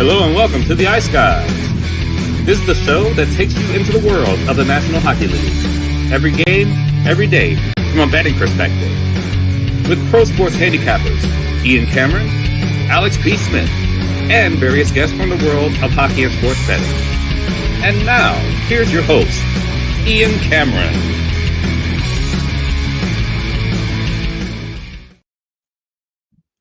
Hello and welcome to the Ice Guys. This is the show that takes you into the world of the National Hockey League. Every game, every day, from a betting perspective. With pro sports handicappers, Ian Cameron, Alex B. Smith, and various guests from the world of hockey and sports betting. And now, here's your host, Ian Cameron.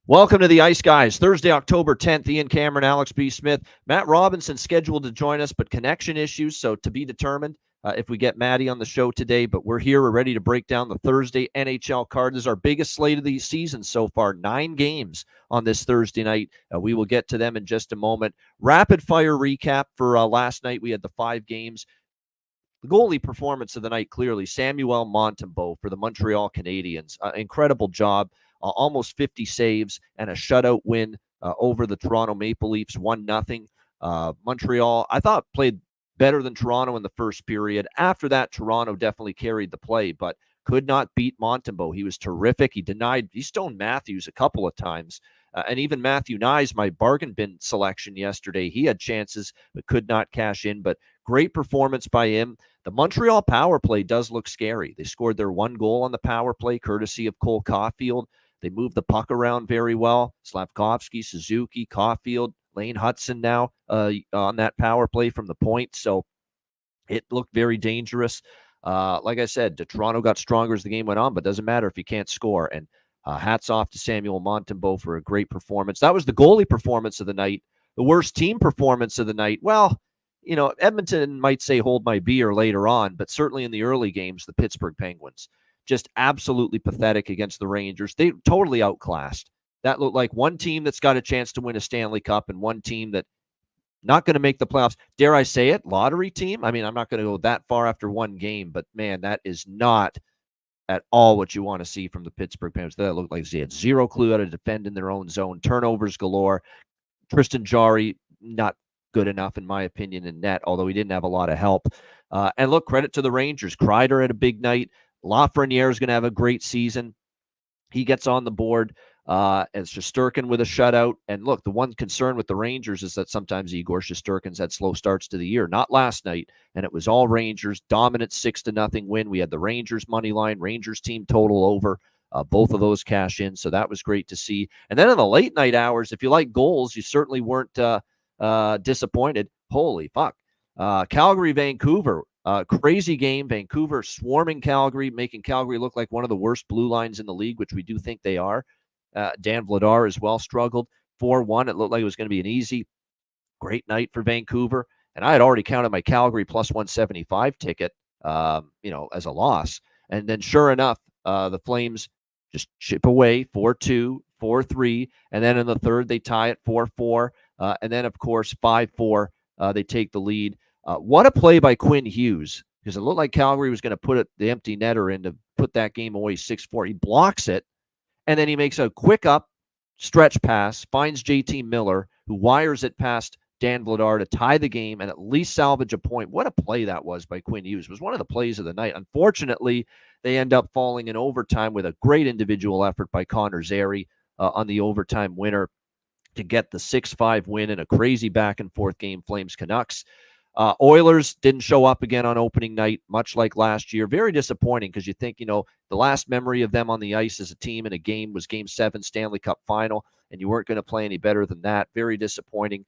Welcome to the Ice Guys. Thursday, October 10th, Ian Cameron, Alex B. Smith. Matt Robinson scheduled to join us, but connection issues, so to be determined if we get Matty on the show today. But we're here. We're ready to break down the Thursday NHL card. This is our biggest slate of the season so far. 9 games on this Thursday night. We will get to them in just a moment. Rapid fire recap for last night. We had the 5 games. The goalie performance of the night, clearly, Samuel Montembeault for the Montreal Canadiens. Incredible job. Almost 50 saves and a shutout win over the Toronto Maple Leafs, 1-0. Montreal, I thought, played better than Toronto in the first period. After that, Toronto definitely carried the play, but could not beat Montembeault. He was terrific. He stoned Matthews a couple of times. And even Matthew Nyes, my bargain bin selection yesterday, he had chances but could not cash in. But great performance by him. The Montreal power play does look scary. They scored their 1 goal on the power play, courtesy of Cole Caulfield. They moved the puck around very well. Slavkovsky, Suzuki, Caulfield, Lane Hudson now on that power play from the point. So it looked very dangerous. Like I said, Toronto got stronger as the game went on, but doesn't matter if you can't score. And hats off to Samuel Montembeault for a great performance. That was the goalie performance of the night. The worst team performance of the night. Well, you know, Edmonton might say hold my beer later on, but certainly in the early games, the Pittsburgh Penguins. Just absolutely pathetic against the Rangers. They totally outclassed. That looked like one team that's got a chance to win a Stanley Cup and one team that not going to make the playoffs. Dare I say it? Lottery team? I mean, I'm not going to go that far after one game, but man, that is not at all what you want to see from the Pittsburgh Penguins. That looked like they had zero clue how to defend in their own zone. Turnovers galore. Tristan Jarry, not good enough, in my opinion, in net, although he didn't have a lot of help. And look, credit to the Rangers. Kreider had a big night. Lafreniere is going to have a great season. He gets on the board as Shesterkin with a shutout. And look, the one concern with the Rangers is that sometimes Igor Shesterkin's had slow starts to the year. Not last night, and it was all Rangers. Dominant 6-0 win. We had the Rangers money line, Rangers team total over. Both of those cash in, so that was great to see. And then in the late night hours, if you like goals, you certainly weren't disappointed. Holy fuck. Calgary, Vancouver. Crazy game. Vancouver swarming Calgary, making Calgary look like one of the worst blue lines in the league, which we do think they are. Dan Vladar as well struggled. 4-1. It looked like it was going to be an easy, great night for Vancouver. And I had already counted my Calgary plus 175 ticket, as a loss. And then sure enough, the Flames just chip away 4-2, 4-3. And then in the third, they tie it 4-4. And then, of course, 5-4, they take the lead. What a play by Quinn Hughes, because it looked like Calgary was going to put the empty netter in to put that game away 6-4. He blocks it, and then he makes a quick up stretch pass, finds JT Miller, who wires it past Dan Vladar to tie the game and at least salvage a point. What a play that was by Quinn Hughes. It was one of the plays of the night. Unfortunately, they end up falling in overtime with a great individual effort by Connor Zary on the overtime winner to get the 6-5 win in a crazy back-and-forth game, Flames-Canucks. Oilers didn't show up again on opening night, much like last year. Very disappointing because you think, the last memory of them on the ice as a team in a game was Game 7 Stanley Cup Final, and you weren't going to play any better than that. Very disappointing.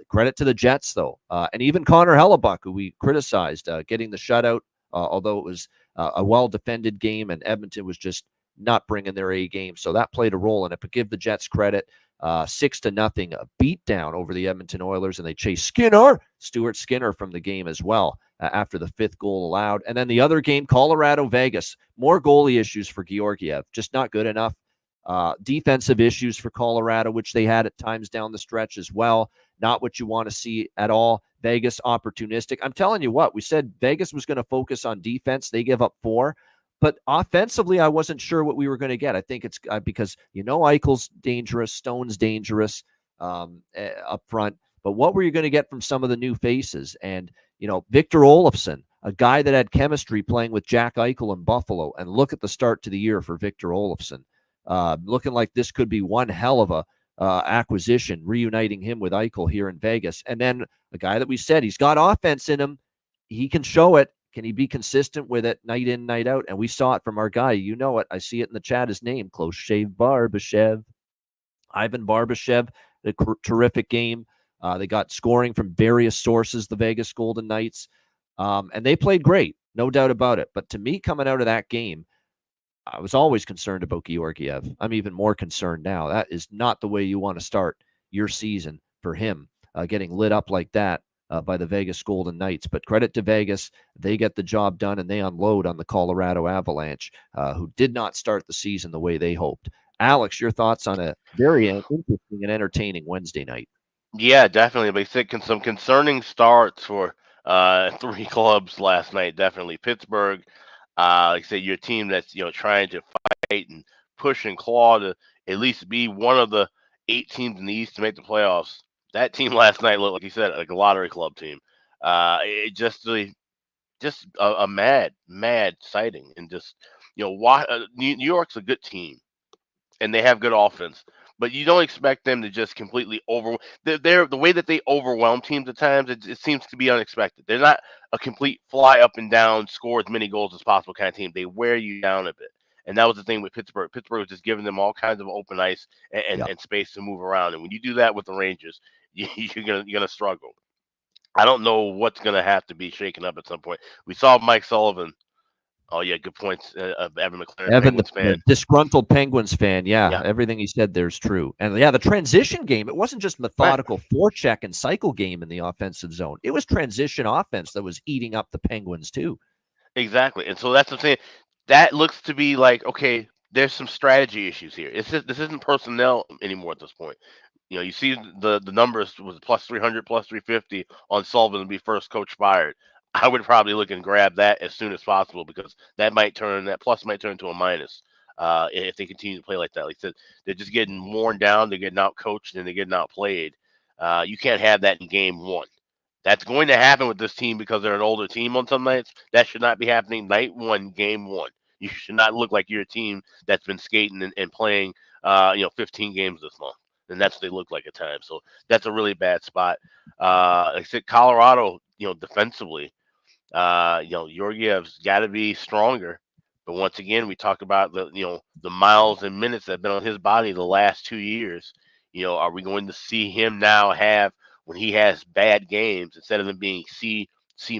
Credit to the Jets, though. And even Connor Hellebuck, who we criticized, getting the shutout, although it was a well-defended game, and Edmonton was just not bringing their A game. So that played a role in it. But give the Jets credit. 6-0, a beatdown over the Edmonton Oilers, and they chase Stuart Skinner from the game as well after the 5th goal allowed. And then the other game, Colorado-Vegas, more goalie issues for Georgiev, just not good enough. Defensive issues for Colorado, which they had at times down the stretch as well. Not what you want to see at all. Vegas opportunistic. I'm telling you what, we said Vegas was going to focus on defense. They give up 4. But offensively, I wasn't sure what we were going to get. I think it's because, Eichel's dangerous, Stone's dangerous up front. But what were you going to get from some of the new faces? And, Victor Olofsson, a guy that had chemistry playing with Jack Eichel in Buffalo. And look at the start to the year for Victor Olofsson. Looking like this could be one hell of acquisition, reuniting him with Eichel here in Vegas. And then a guy that we said he's got offense in him. He can show it. Can he be consistent with it night in, night out? And we saw it from our guy. You know it. I see it in the chat. His name, Close Shave Barbashev. Ivan Barbashev, a terrific game. They got scoring from various sources, the Vegas Golden Knights. And they played great, no doubt about it. But to me, coming out of that game, I was always concerned about Georgiev. I'm even more concerned now. That is not the way you want to start your season for him, getting lit up like that by the Vegas Golden Knights. But credit to Vegas. They get the job done, and they unload on the Colorado Avalanche, who did not start the season the way they hoped. Alex, your thoughts on a very interesting and entertaining Wednesday night? Yeah, definitely. They said some concerning starts for three clubs last night. Definitely Pittsburgh. Like I said, you're a team that's trying to fight and push and claw to at least be one of the 8 teams in the East to make the playoffs. That team last night looked, like you said, like a lottery club team. It just really, just a mad sighting, and just New York's a good team, and they have good offense, but you don't expect them to just completely they're the way that they overwhelm teams at times. It seems to be unexpected. They're not a complete fly up and down, score as many goals as possible kind of team. They wear you down a bit, and that was the thing with Pittsburgh. Pittsburgh was just giving them all kinds of open ice and space to move around. And when you do that with the Rangers, you're gonna struggle. I don't know what's gonna have to be shaken up at some point. We saw Mike Sullivan. Oh yeah, good points. Of Evan McLaren, Penguins fan, the disgruntled Penguins fan. Yeah. Everything he said there's true. And the transition game. It wasn't just methodical forecheck and cycle game in the offensive zone. It was transition offense that was eating up the Penguins too. Exactly, and so that's what I'm saying. That looks to be like, okay, there's some strategy issues here. This isn't personnel anymore at this point. You see the numbers was plus 300, plus 350 on Sullivan to be first coach fired. I would probably look and grab that as soon as possible, because that plus might turn to a minus if they continue to play like that. Like I said, they're just getting worn down, they're getting out coached, and they're getting outplayed. You can't have that in game one. That's going to happen with this team because they're an older team on some nights. That should not be happening night one, game one. You should not look like you're a team that's been skating and playing 15 games this month. And that's what they look like at times. So that's a really bad spot. Like I said, Colorado, defensively, Georgiev's got to be stronger. But once again, we talk about the miles and minutes that have been on his body the last 2 years. Are we going to see him now have, when he has bad games, instead of them being C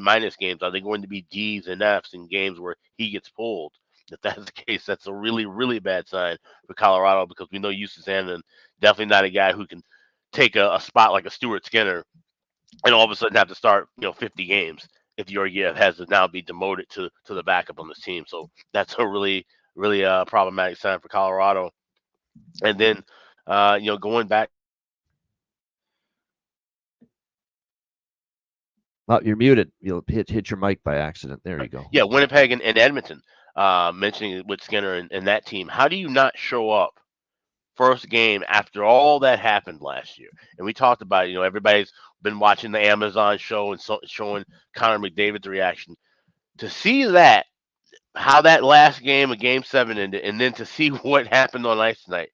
minus games, are they going to be D's and F's in games where he gets pulled? If that's the case, that's a really, really bad sign for Colorado, because we know Justus Sandin, definitely not a guy who can take a spot like a Stuart Skinner and all of a sudden have to start 50 games if Georgiev has to now be demoted to the backup on this team. So that's a really, really problematic sign for Colorado. And then going back. Oh, you're muted. You'll hit your mic by accident. There you go. Yeah, Winnipeg and Edmonton, mentioning it with Skinner and that team. How do you not show up first game after all that happened last year? And we talked about it. Everybody's been watching the Amazon show and showing Connor McDavid's reaction. To see that, how that last game of Game 7 ended, and then to see what happened on ice tonight,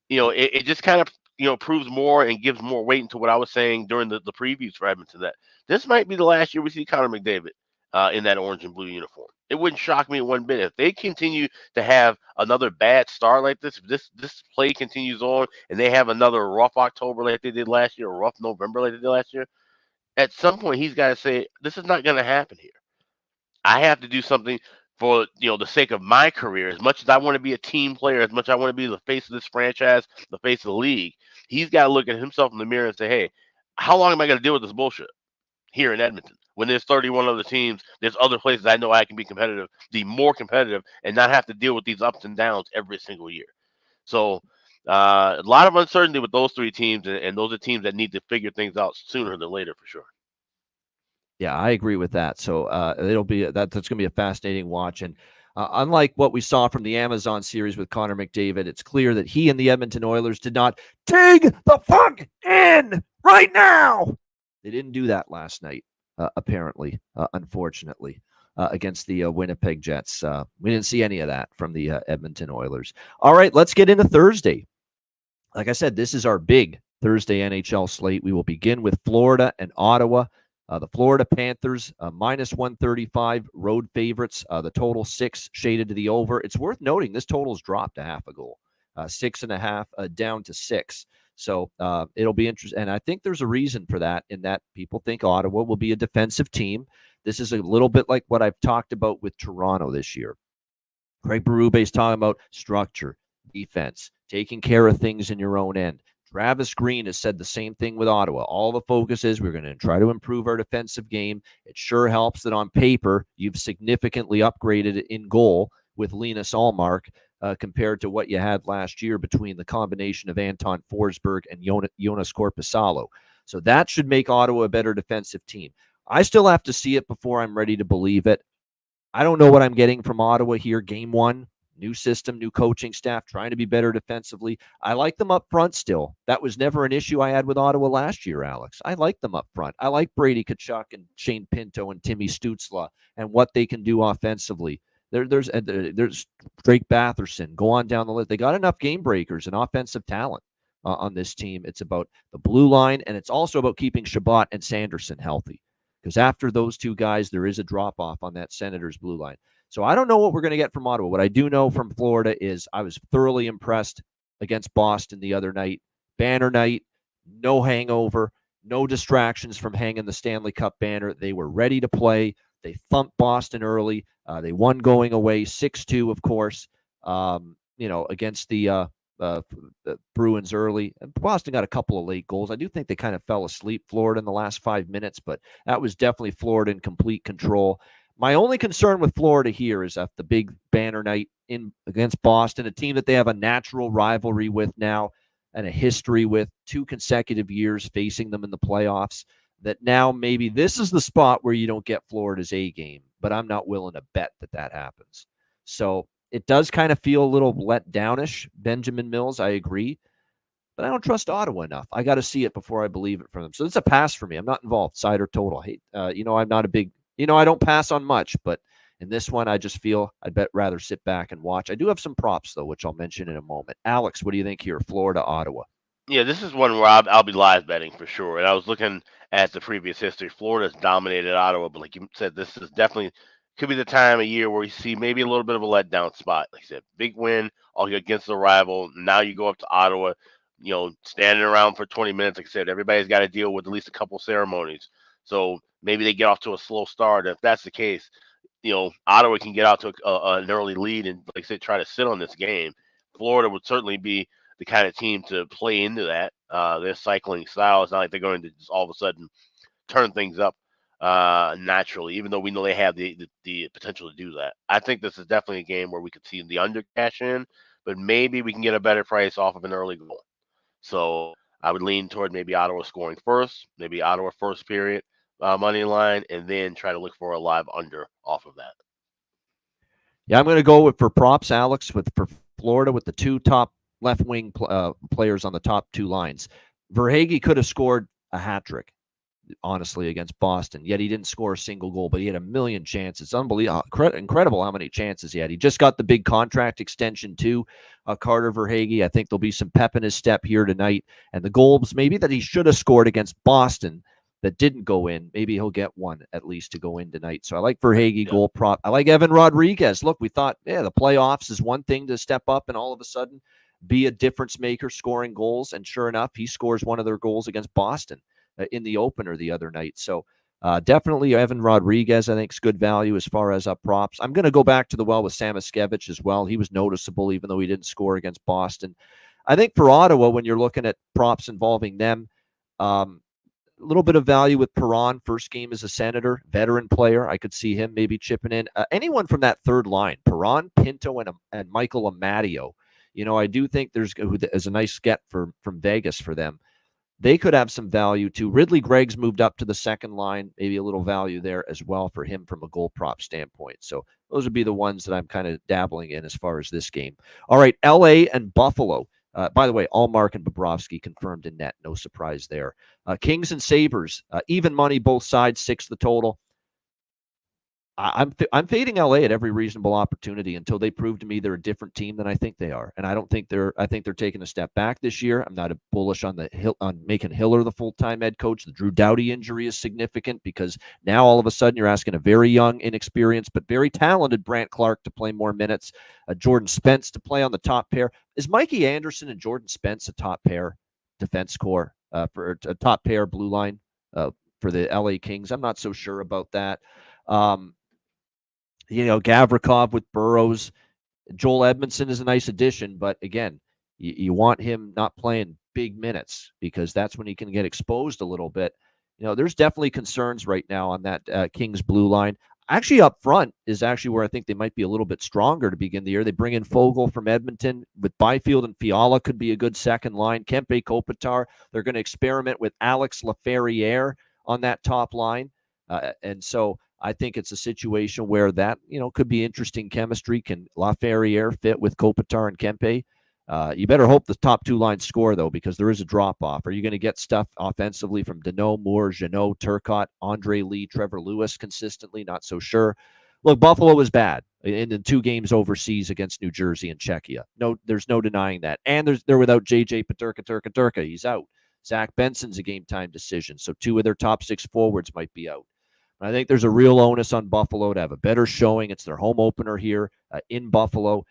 it just kind of proves more and gives more weight into what I was saying during the previews for Edmonton, that this might be the last year we see Connor McDavid in that orange and blue uniform. It wouldn't shock me one bit if they continue to have another bad start like this. If this play continues on and they have another rough October like they did last year, or rough November like they did last year, at some point he's got to say, this is not going to happen here. I have to do something for the sake of my career. As much as I want to be a team player, as much as I want to be the face of this franchise, the face of the league, he's got to look at himself in the mirror and say, hey, how long am I going to deal with this bullshit here in Edmonton? When there's 31 other teams, there's other places I know I can be competitive, be more competitive, and not have to deal with these ups and downs every single year. So a lot of uncertainty with those three teams, and those are teams that need to figure things out sooner than later for sure. Yeah, I agree with that. So it'll be that's going to be a fascinating watch. And unlike what we saw from the Amazon series with Connor McDavid, it's clear that he and the Edmonton Oilers did not dig the fuck in right now. They didn't do that last night, apparently, unfortunately, against the Winnipeg Jets. We didn't see any of that from the Edmonton Oilers. All right, let's get into Thursday. Like I said, this is our big Thursday NHL slate. We will begin with Florida and Ottawa. The Florida Panthers, minus 135, road favorites. The total 6 shaded to the over. It's worth noting this total's dropped a half a goal, 6.5 down to 6. So it'll be interesting. And I think there's a reason for that, in that people think Ottawa will be a defensive team. This is a little bit like what I've talked about with Toronto this year. Craig Berube is talking about structure, defense, taking care of things in your own end. Travis Green has said the same thing with Ottawa. All the focus is we're going to try to improve our defensive game. It sure helps that on paper you've significantly upgraded in goal with Linus Ullmark compared to what you had last year between the combination of Anton Forsberg and Jonas Korpisalo. So that should make Ottawa a better defensive team. I still have to see it before I'm ready to believe it. I don't know what I'm getting from Ottawa here. Game one, new system, new coaching staff, trying to be better defensively. I like them up front still. That was never an issue I had with Ottawa last year, Alex. I like them up front. I like Brady Tkachuk and Shane Pinto and Timmy Stützle and what they can do offensively. There's Drake Batherson. Go on down the list. They got enough game breakers and offensive talent on this team. It's about the blue line, and it's also about keeping Shabbat and Sanderson healthy. Because after those two guys, there is a drop-off on that Senators blue line. So I don't know what we're going to get from Ottawa. What I do know from Florida is I was thoroughly impressed against Boston the other night. Banner night, no hangover, no distractions from hanging the Stanley Cup banner. They were ready to play. They thumped Boston early. They won going away 6-2, of course, against the Bruins early. And Boston got a couple of late goals. I do think they kind of fell asleep, Florida, in the last 5 minutes, but that was definitely Florida in complete control. My only concern with Florida here is that the big banner night in against Boston, a team that they have a natural rivalry with now and a history with, 2 consecutive years facing them in the playoffs, that now maybe this is the spot where you don't get Florida's A game, but I'm not willing to bet that happens. So it does kind of feel a little let downish, Benjamin Mills, I agree. But I don't trust Ottawa enough. I got to see it before I believe it from them. So it's a pass for me. I'm not involved, side or total. I'm not a big, I don't pass on much, but in this one, I just feel I'd rather sit back and watch. I do have some props, though, which I'll mention in a moment. Alex, what do you think here? Florida, Ottawa. Yeah, this is one where I'll be live betting for sure. And I was looking at the previous history. Florida's dominated Ottawa, but like you said, this is definitely could be the time of year where you see maybe a little bit of a letdown spot. Like I said, big win all against the rival. Now you go up to Ottawa, standing around for 20 minutes. Like I said, everybody's got to deal with at least a couple ceremonies. So maybe they get off to a slow start. If that's the case, Ottawa can get out to an early lead and, like I said, try to sit on this game. Florida would certainly be the kind of team to play into that. Their cycling style is not like they're going to just all of a sudden turn things up naturally, even though we know they have the potential to do that. I think this is definitely a game where we could see the under cash in, but maybe we can get a better price off of an early goal. So I would lean toward maybe Ottawa scoring first, maybe Ottawa first period money line, and then try to look for a live under off of that. Yeah, I'm going to go for props, Alex, for Florida with the 2 top left wing players on the top 2 lines. Verhaeghe could have scored a hat trick, honestly, against Boston, yet he didn't score a single goal, but he had a million chances. Unbelievable, incredible how many chances he had. He just got the big contract extension too, Carter Verhaeghe. I think there'll be some pep in his step here tonight, and the goals maybe that he should have scored against Boston that didn't go in, maybe he'll get one at least to go in tonight. So I like Verhaeghe goal prop. I like Evan Rodriguez. Look, we thought, the playoffs is one thing to step up and all of a sudden be a difference maker scoring goals, and sure enough, he scores one of their goals against Boston in the opener the other night. So definitely Evan Rodriguez, I think, is good value as far as props. I'm going to go back to the well with Samoskevich as well. He was noticeable, even though he didn't score against Boston. I think for Ottawa, when you're looking at props involving them, a little bit of value with Perron, first game as a Senator, veteran player. I could see him maybe chipping in. Anyone from that third line, Perron, Pinto, and Michael Amadio. I do think there's a nice get from Vegas for them. They could have some value too. Ridley Gregg's moved up to the second line, maybe a little value there as well for him from a goal prop standpoint. So those would be the ones that I'm kind of dabbling in as far as this game. All right, LA and Buffalo. By the way, Ullmark and Bobrovsky confirmed in net. No surprise there. Kings and Sabres, even money both sides, 6 the total. I'm fading LA at every reasonable opportunity until they prove to me they're a different team than I think they are, and I don't think they're. I think they're taking a step back this year. I'm not bullish on making Hiller the full-time head coach. The Drew Doughty injury is significant because now all of a sudden you're asking a very young, inexperienced but very talented Brant Clark to play more minutes, Jordan Spence to play on the top pair. Is Mikey Anderson and Jordan Spence a top pair defense core for a top pair blue line for the LA Kings? I'm not so sure about that. Gavrikov with Burrows. Joel Edmondson is a nice addition, but again, you want him not playing big minutes because that's when he can get exposed a little bit. There's definitely concerns right now on that Kings blue line. Actually, up front is actually where I think they might be a little bit stronger to begin the year. They bring in Fogle from Edmonton with Byfield and Fiala could be a good second line. Kempe Kopitar. They're going to experiment with Alex Laferriere on that top line. And so I think it's a situation where that, could be interesting chemistry. Can Laferriere fit with Kopitar and Kempe? You better hope the top two lines score, though, because there is a drop-off. Are you going to get stuff offensively from Deneau, Moore, Jeannot, Turcotte, Andre Lee, Trevor Lewis consistently? Not so sure. Look, Buffalo was bad in the 2 games overseas against New Jersey and Czechia. No, there's no denying that. And they're without J.J. Paterka. He's out. Zach Benson's a game-time decision, so 2 of their top 6 forwards might be out. I think there's a real onus on Buffalo to have a better showing. It's their home opener here in Buffalo.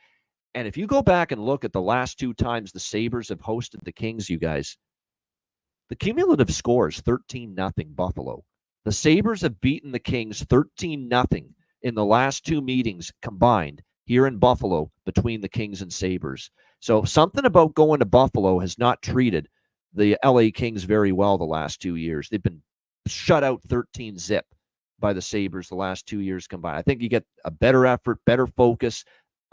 And if you go back and look at the last 2 times the Sabres have hosted the Kings, you guys, the cumulative score is 13-0 Buffalo. The Sabres have beaten the Kings 13-0 in the last 2 meetings combined here in Buffalo between the Kings and Sabres. So something about going to Buffalo has not treated the LA Kings very well the last 2 years. They've been shut out 13-0 by the Sabres the last 2 years combined. I think you get a better effort, better focus,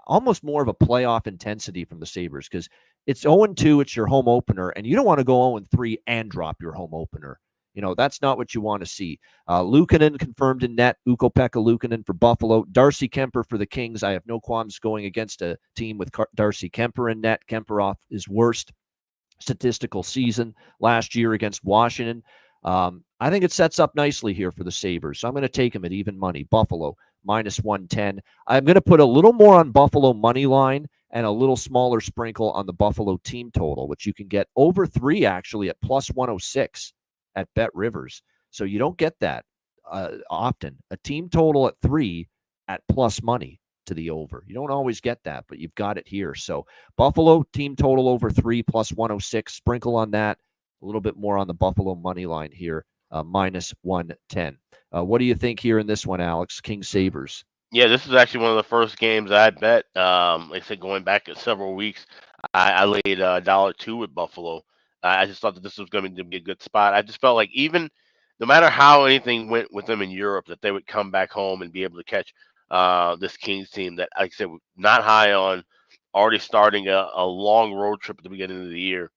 almost more of a playoff intensity from the Sabres because it's 0-2, it's your home opener, and you don't want to go 0-3 and drop your home opener. That's not what you want to see. Luukkonen confirmed in net, Ukko-Pekka Luukkonen for Buffalo. Darcy Kemper for the Kings. I have no qualms going against a team with Darcy Kemper in net. Kemper off his worst statistical season last year against Washington. I think it sets up nicely here for the Sabres. So I'm going to take them at even money. Buffalo, -110. I'm going to put a little more on Buffalo money line and a little smaller sprinkle on the Buffalo team total, which you can get over 3 actually at +106 at Bet Rivers. So you don't get that often. A team total at 3 at plus money to the over. You don't always get that, but you've got it here. So Buffalo team total over 3 +106. Sprinkle on that. A little bit more on the Buffalo money line here, -110. What do you think here in this one, Alex? Kings Sabres. Yeah, this is actually one of the first games I bet. Like I said, going back several weeks, I laid $1.02 with Buffalo. I just thought that this was going to be a good spot. I just felt like even no matter how anything went with them in Europe, that they would come back home and be able to catch this Kings team that, like I said, not high on, already starting a long road trip at the beginning of the year.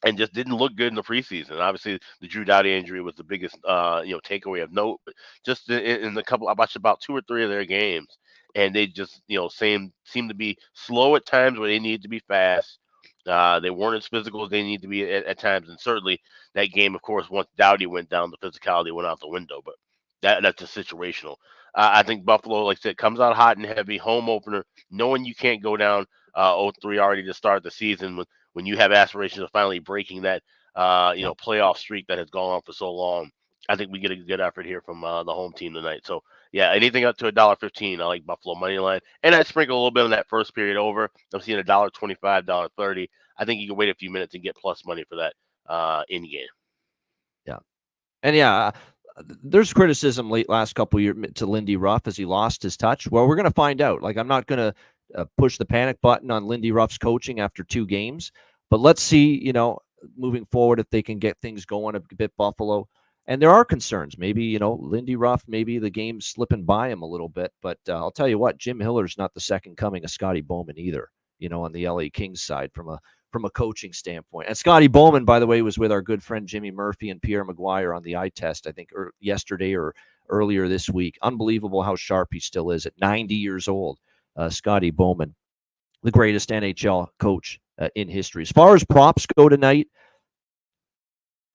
And just didn't look good in the preseason. Obviously, the Drew Doughty injury was the biggest, takeaway of note. But just in the couple, I watched about 2 or 3 of their games, and they just, seem to be slow at times where they need to be fast. They weren't as physical as they need to be at times, and certainly that game, of course, once Doughty went down, the physicality went out the window. But that's just situational. I think Buffalo, like I said, comes out hot and heavy, home opener, knowing you can't go down 0-3 already to start the season when you have aspirations of finally breaking that playoff streak that has gone on for so long. I think we get a good effort here from the home team tonight. So yeah, anything up to $1.15, I like Buffalo money line, and I sprinkle a little bit on that first period over. I'm seeing $1.25, $1.30. I think you can wait a few minutes and get plus money for that in game. Yeah, and there's criticism last couple of years to Lindy Ruff as he lost his touch. Well, we're going to find out. Like, I'm not going to push the panic button on Lindy Ruff's coaching after 2 games, but let's see, moving forward, if they can get things going a bit, Buffalo. And there are concerns. Maybe, Lindy Ruff, maybe the game's slipping by him a little bit. But I'll tell you what, Jim Hiller's not the second coming of Scotty Bowman either, on the LA Kings side from a coaching standpoint. And Scotty Bowman, by the way, was with our good friend Jimmy Murphy and Pierre Maguire on the eye test, I think yesterday or earlier this week. Unbelievable how sharp he still is at 90 years old. Scotty Bowman, the greatest NHL coach in history. As far as props go tonight,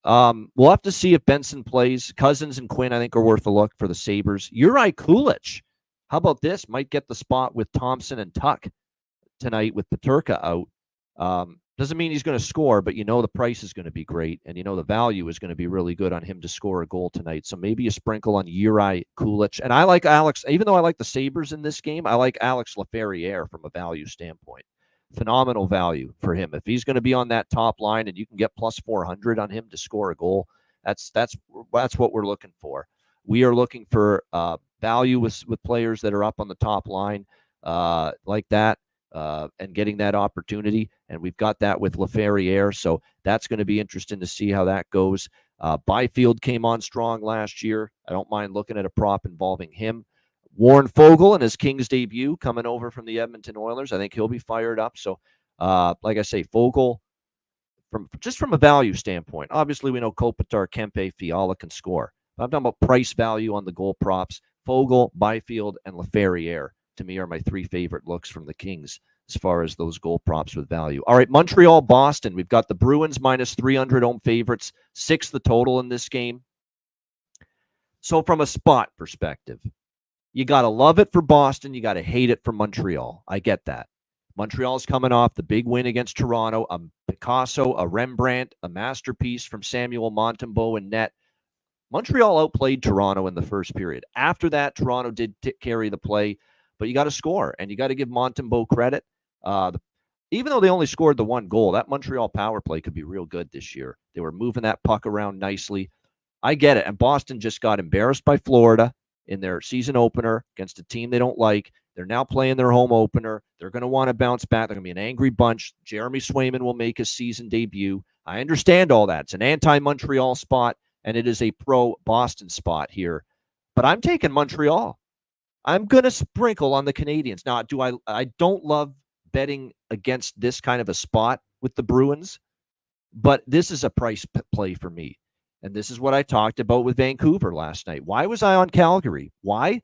We'll have to see if Benson plays. Cousins and Quinn, I think, are worth a look for the Sabres. Uri Kulich, how about this? Might get the spot with Thompson and Tuck tonight with Peterka out. Doesn't mean he's going to score, but the price is going to be great, and the value is going to be really good on him to score a goal tonight. So maybe a sprinkle on Uri Kulich. And I like Alex, even though I like the Sabres in this game, I like Alex Laferriere from a value standpoint. Phenomenal value for him. If he's going to be on that top line and you can get plus 400 on him to score a goal, that's what we're looking for. We are looking for value with players that are up on the top line like that. And getting that opportunity. And we've got that with Laferriere. So that's going to be interesting to see how that goes. Byfield came on strong last year. I don't mind looking at a prop involving him. Warren Fogle in his Kings debut coming over from the Edmonton Oilers. I think he'll be fired up. So, like I say, Fogle, from a value standpoint, obviously we know Kopitar, Kempe, Fiala can score. I'm talking about price value on the goal props. Fogle, Byfield, and Laferriere, to me, are my three favorite looks from the Kings as far as those goal props with value. All right, Montreal, Boston. We've got the Bruins minus 300 home favorites, 6 the total in this game. So from a spot perspective, you got to love it for Boston. You got to hate it for Montreal. I get that. Montreal's coming off the big win against Toronto, a Picasso, a Rembrandt, a masterpiece from Samuel Montembeault in net. Montreal outplayed Toronto in the first period. After that, Toronto did carry the play, but you got to score, and you got to give Montembeault credit. Even though they only scored the one goal, that Montreal power play could be real good this year. They were moving that puck around nicely. I get it. And Boston just got embarrassed by Florida in their season opener against a team they don't like. They're now playing their home opener. They're going to want to bounce back. They're going to be an angry bunch. Jeremy Swayman will make his season debut. I understand all that. It's an anti-Montreal spot, and it is a pro-Boston spot here. But I'm taking Montreal. I'm going to sprinkle on the Canadians. Now, I don't love betting against this kind of a spot with the Bruins, but this is a price play for me. And this is what I talked about with Vancouver last night. Why was I on Calgary? Why?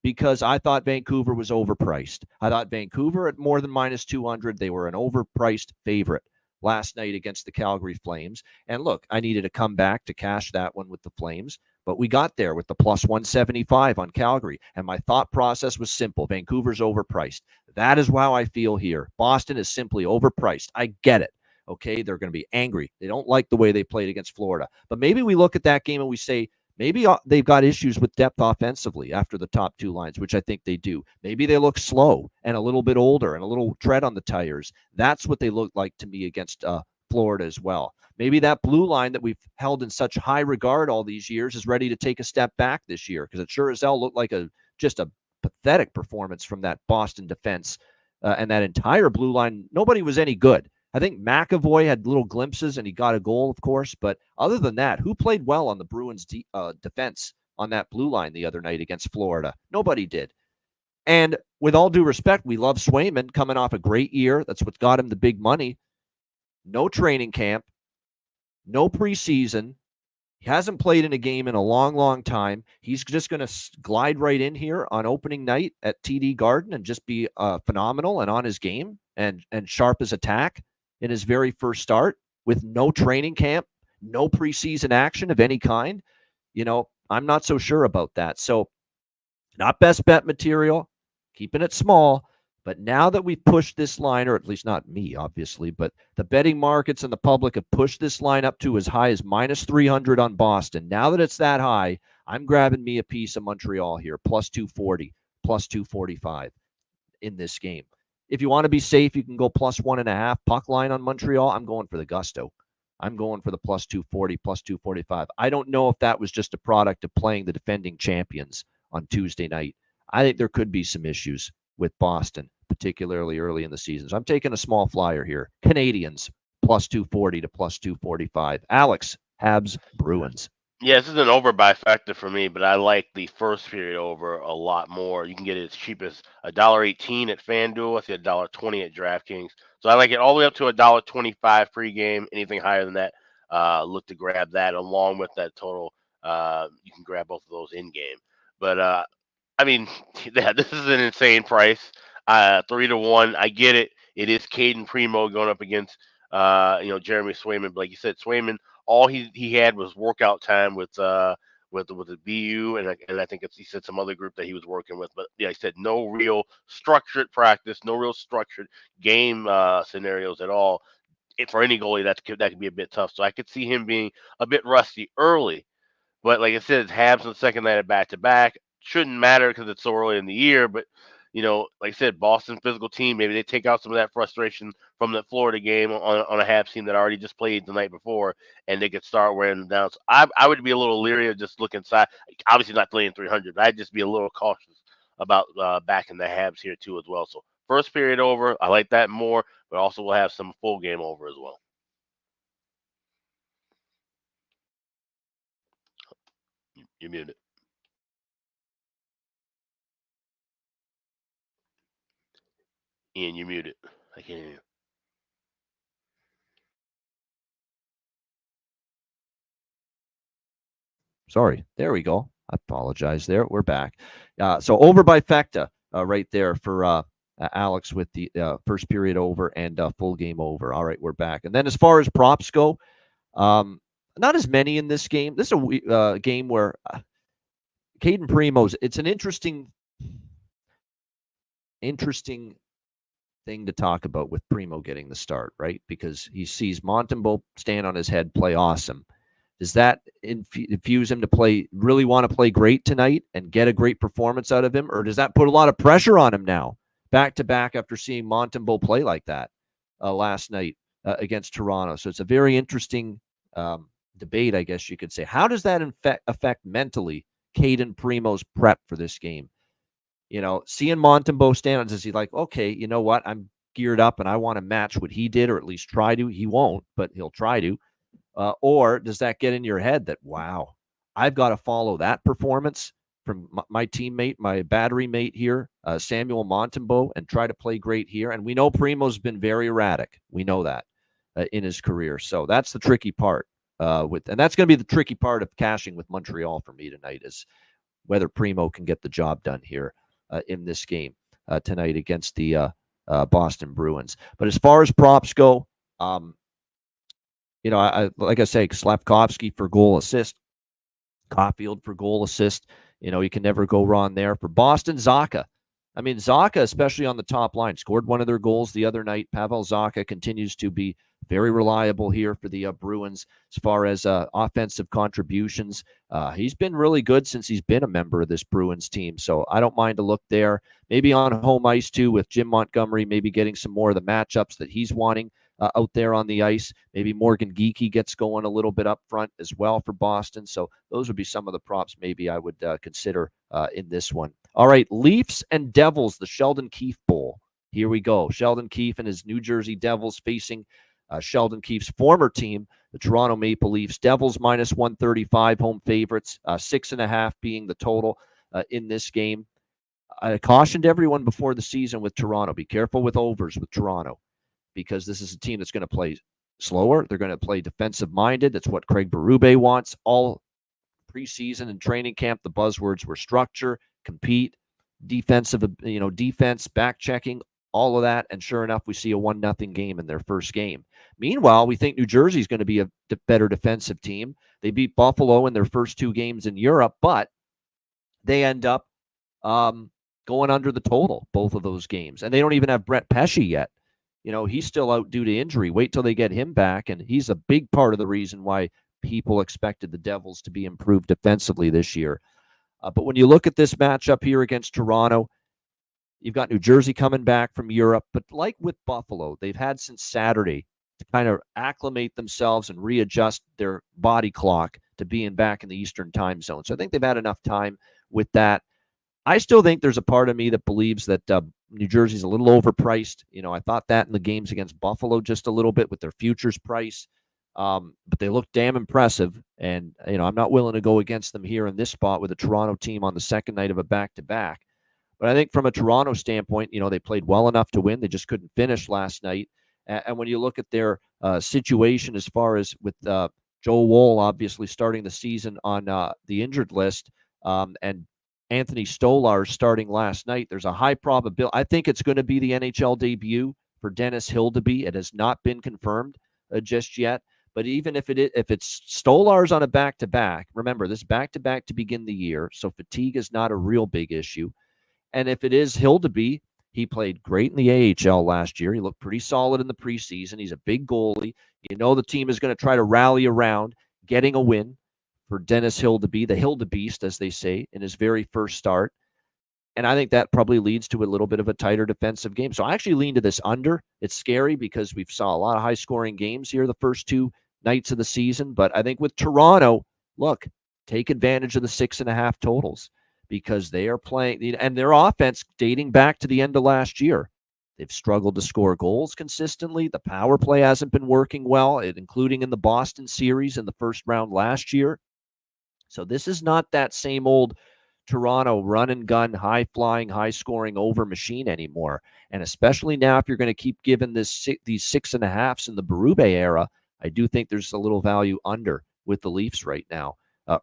Because I thought Vancouver was overpriced. I thought Vancouver at more than minus 200, they were an overpriced favorite last night against the Calgary Flames. And look, I needed to come back to cash that one with the Flames. But we got there with the plus 175 on Calgary. And my thought process was simple. Vancouver's overpriced. That is how I feel here. Boston is simply overpriced. I get it. Okay, they're going to be angry. They don't like the way they played against Florida. But maybe we look at that game and we say, maybe they've got issues with depth offensively after the top two lines, which I think they do. Maybe they look slow and a little bit older and a little tread on the tires. That's what they look like to me against Florida as well. Maybe that blue line that we've held in such high regard all these years is ready to take a step back this year, because it sure as hell looked like just a pathetic performance from that Boston defense and that entire blue line. Nobody was any good. I think McAvoy had little glimpses and he got a goal, of course. But other than that, who played well on the Bruins defense on that blue line the other night against Florida? Nobody did. And with all due respect, we love Swayman coming off a great year. That's what got him the big money. No training camp, no preseason. He hasn't played in a game in a long, long time. He's just going to glide right in here on opening night at TD Garden and just be phenomenal and on his game and sharp as a tack in his very first start with no training camp, no preseason action of any kind. I'm not so sure about that. So not best bet material, keeping it small. But now that we've pushed this line, or at least not me, obviously, but the betting markets and the public have pushed this line up to as high as minus 300 on Boston. Now that it's that high, I'm grabbing me a piece of Montreal here, plus 240, plus 245 in this game. If you want to be safe, you can go plus 1.5 puck line on Montreal. I'm going for the gusto. I'm going for the plus 240, plus 245. I don't know if that was just a product of playing the defending champions on Tuesday night. I think there could be some issues with Boston, particularly early in the season. So I'm taking a small flyer here. Canadians, plus 240 to plus 245. Alex, Habs, Bruins. Yeah, this is an overbuy factor for me, but I like the first period over a lot more. You can get it as cheap as $1.18 at FanDuel. I see $1.20 at DraftKings. So I like it all the way up to $1.25 pregame. Anything higher than that, look to grab that along with that total. You can grab both of those in game. But I mean, yeah, this is an insane price. 3-1. I get it. It is Caden Primo going up against Jeremy Swayman. But like you said, Swayman all he had was workout time with the BU, and I think he said some other group that he was working with. But yeah, he said no real structured practice, no real structured game scenarios at all. For any goalie, that could be a bit tough. So I could see him being a bit rusty early. But like I said, it's Habs on the second night of back to back. Shouldn't matter because it's so early in the year. But like I said, Boston physical team. Maybe they take out some of that frustration from the Florida game on a Habs team that already just played the night before, and they could start wearing them down. So I would be a little leery of just looking inside. Obviously, not playing 300, but I'd just be a little cautious about backing the Habs here too as well. So first period over, I like that more, but also we'll have some full game over as well. You muted. Ian, you muted. I can't hear you. Sorry. There we go. I apologize there. We're back. So over by Fecta right there for Alex with the first period over and full game over. All right, we're back. And then as far as props go, not as many in this game. This is a game where Caden Primo's, it's an interesting thing to talk about with Primo getting the start, right? Because he sees Montembeault stand on his head, play awesome. Does that infuse him to really want to play great tonight and get a great performance out of him? Or does that put a lot of pressure on him now, back to back after seeing Montembeault play like that last night against Toronto? So it's a very interesting debate, I guess you could say. How does that affect mentally Caden Primo's prep for this game? Seeing Montembeault stand on, is he like, okay, you know what? I'm geared up and I want to match what he did, or at least try to. He won't, but he'll try to. Or does that get in your head that, wow, I've got to follow that performance from my teammate, my battery mate here, Samuel Montembeault, and try to play great here? And we know Primo's been very erratic. We know that in his career. So that's the tricky part. And that's going to be the tricky part of cashing with Montreal for me tonight, is whether Primo can get the job done here in this game tonight against the Boston Bruins. But as far as props go, I like I say, Slavkovsky for goal assist, Caulfield for goal assist. You can never go wrong there. For Boston, Zacha. I mean, Zacha, especially on the top line, scored one of their goals the other night. Pavel Zacha continues to be very reliable here for the Bruins as far as offensive contributions. He's been really good since he's been a member of this Bruins team, so I don't mind a look there. Maybe on home ice, too, with Jim Montgomery, maybe getting some more of the matchups that he's wanting out there on the ice. Maybe Morgan Geekie gets going a little bit up front as well for Boston. So those would be some of the props maybe I would consider in this one. All right, Leafs and Devils, the Sheldon Keefe Bowl. Here we go. Sheldon Keefe and his New Jersey Devils facing Sheldon Keefe's former team, the Toronto Maple Leafs. Devils minus 135 home favorites, 6.5 being the total in this game. I cautioned everyone before the season with Toronto. Be careful with overs with Toronto, because this is a team that's going to play slower. They're going to play defensive-minded. That's what Craig Berube wants. All preseason and training camp, the buzzwords were structure, compete, defensive, defense, back-checking, all of that. And sure enough, we see a 1-0 game in their first game. Meanwhile, we think New Jersey is going to be a better defensive team. They beat Buffalo in their first 2 games in Europe, but they end up going under the total, both of those games. And they don't even have Brett Pesce yet. He's still out due to injury. Wait till they get him back, and he's a big part of the reason why people expected the Devils to be improved defensively this year. But when you look at this matchup here against Toronto, you've got New Jersey coming back from Europe. But like with Buffalo, they've had since Saturday to kind of acclimate themselves and readjust their body clock to being back in the Eastern time zone. So I think they've had enough time with that. I still think there's a part of me that believes that New Jersey's a little overpriced. I thought that in the games against Buffalo just a little bit with their futures price. But they look damn impressive. And, I'm not willing to go against them here in this spot with a Toronto team on the second night of a back-to-back. But I think from a Toronto standpoint, they played well enough to win. They just couldn't finish last night. And when you look at their situation as far as with Joe Woll obviously starting the season on the injured list, and Anthony Stolar starting last night, there's a high probability. I think it's going to be the NHL debut for Dennis Hildeby. It has not been confirmed just yet, But even if it's Stolar's on a back-to-back, remember, this back-to-back to begin the year, so fatigue is not a real big issue. And if it is Hildeby, he played great in the AHL last year. He looked pretty solid in the preseason. He's a big goalie. You know the team is going to try to rally around getting a win for Dennis Hildeby, the Hildebeest, as they say, in his very first start. And I think that probably leads to a little bit of a tighter defensive game. So I actually lean to this under. It's scary because we've saw a lot of high-scoring games here the first two nights of the season. But I think with Toronto, look, take advantage of the 6.5 totals because they are playing, and their offense dating back to the end of last year. They've struggled to score goals consistently. The power play hasn't been working well, including in the Boston series in the first round last year. So this is not that same old Toronto run and gun, high flying, high scoring over machine anymore. And especially now, if you're going to keep giving these 6.5s in the Berube era, I do think there's a little value under with the Leafs right now,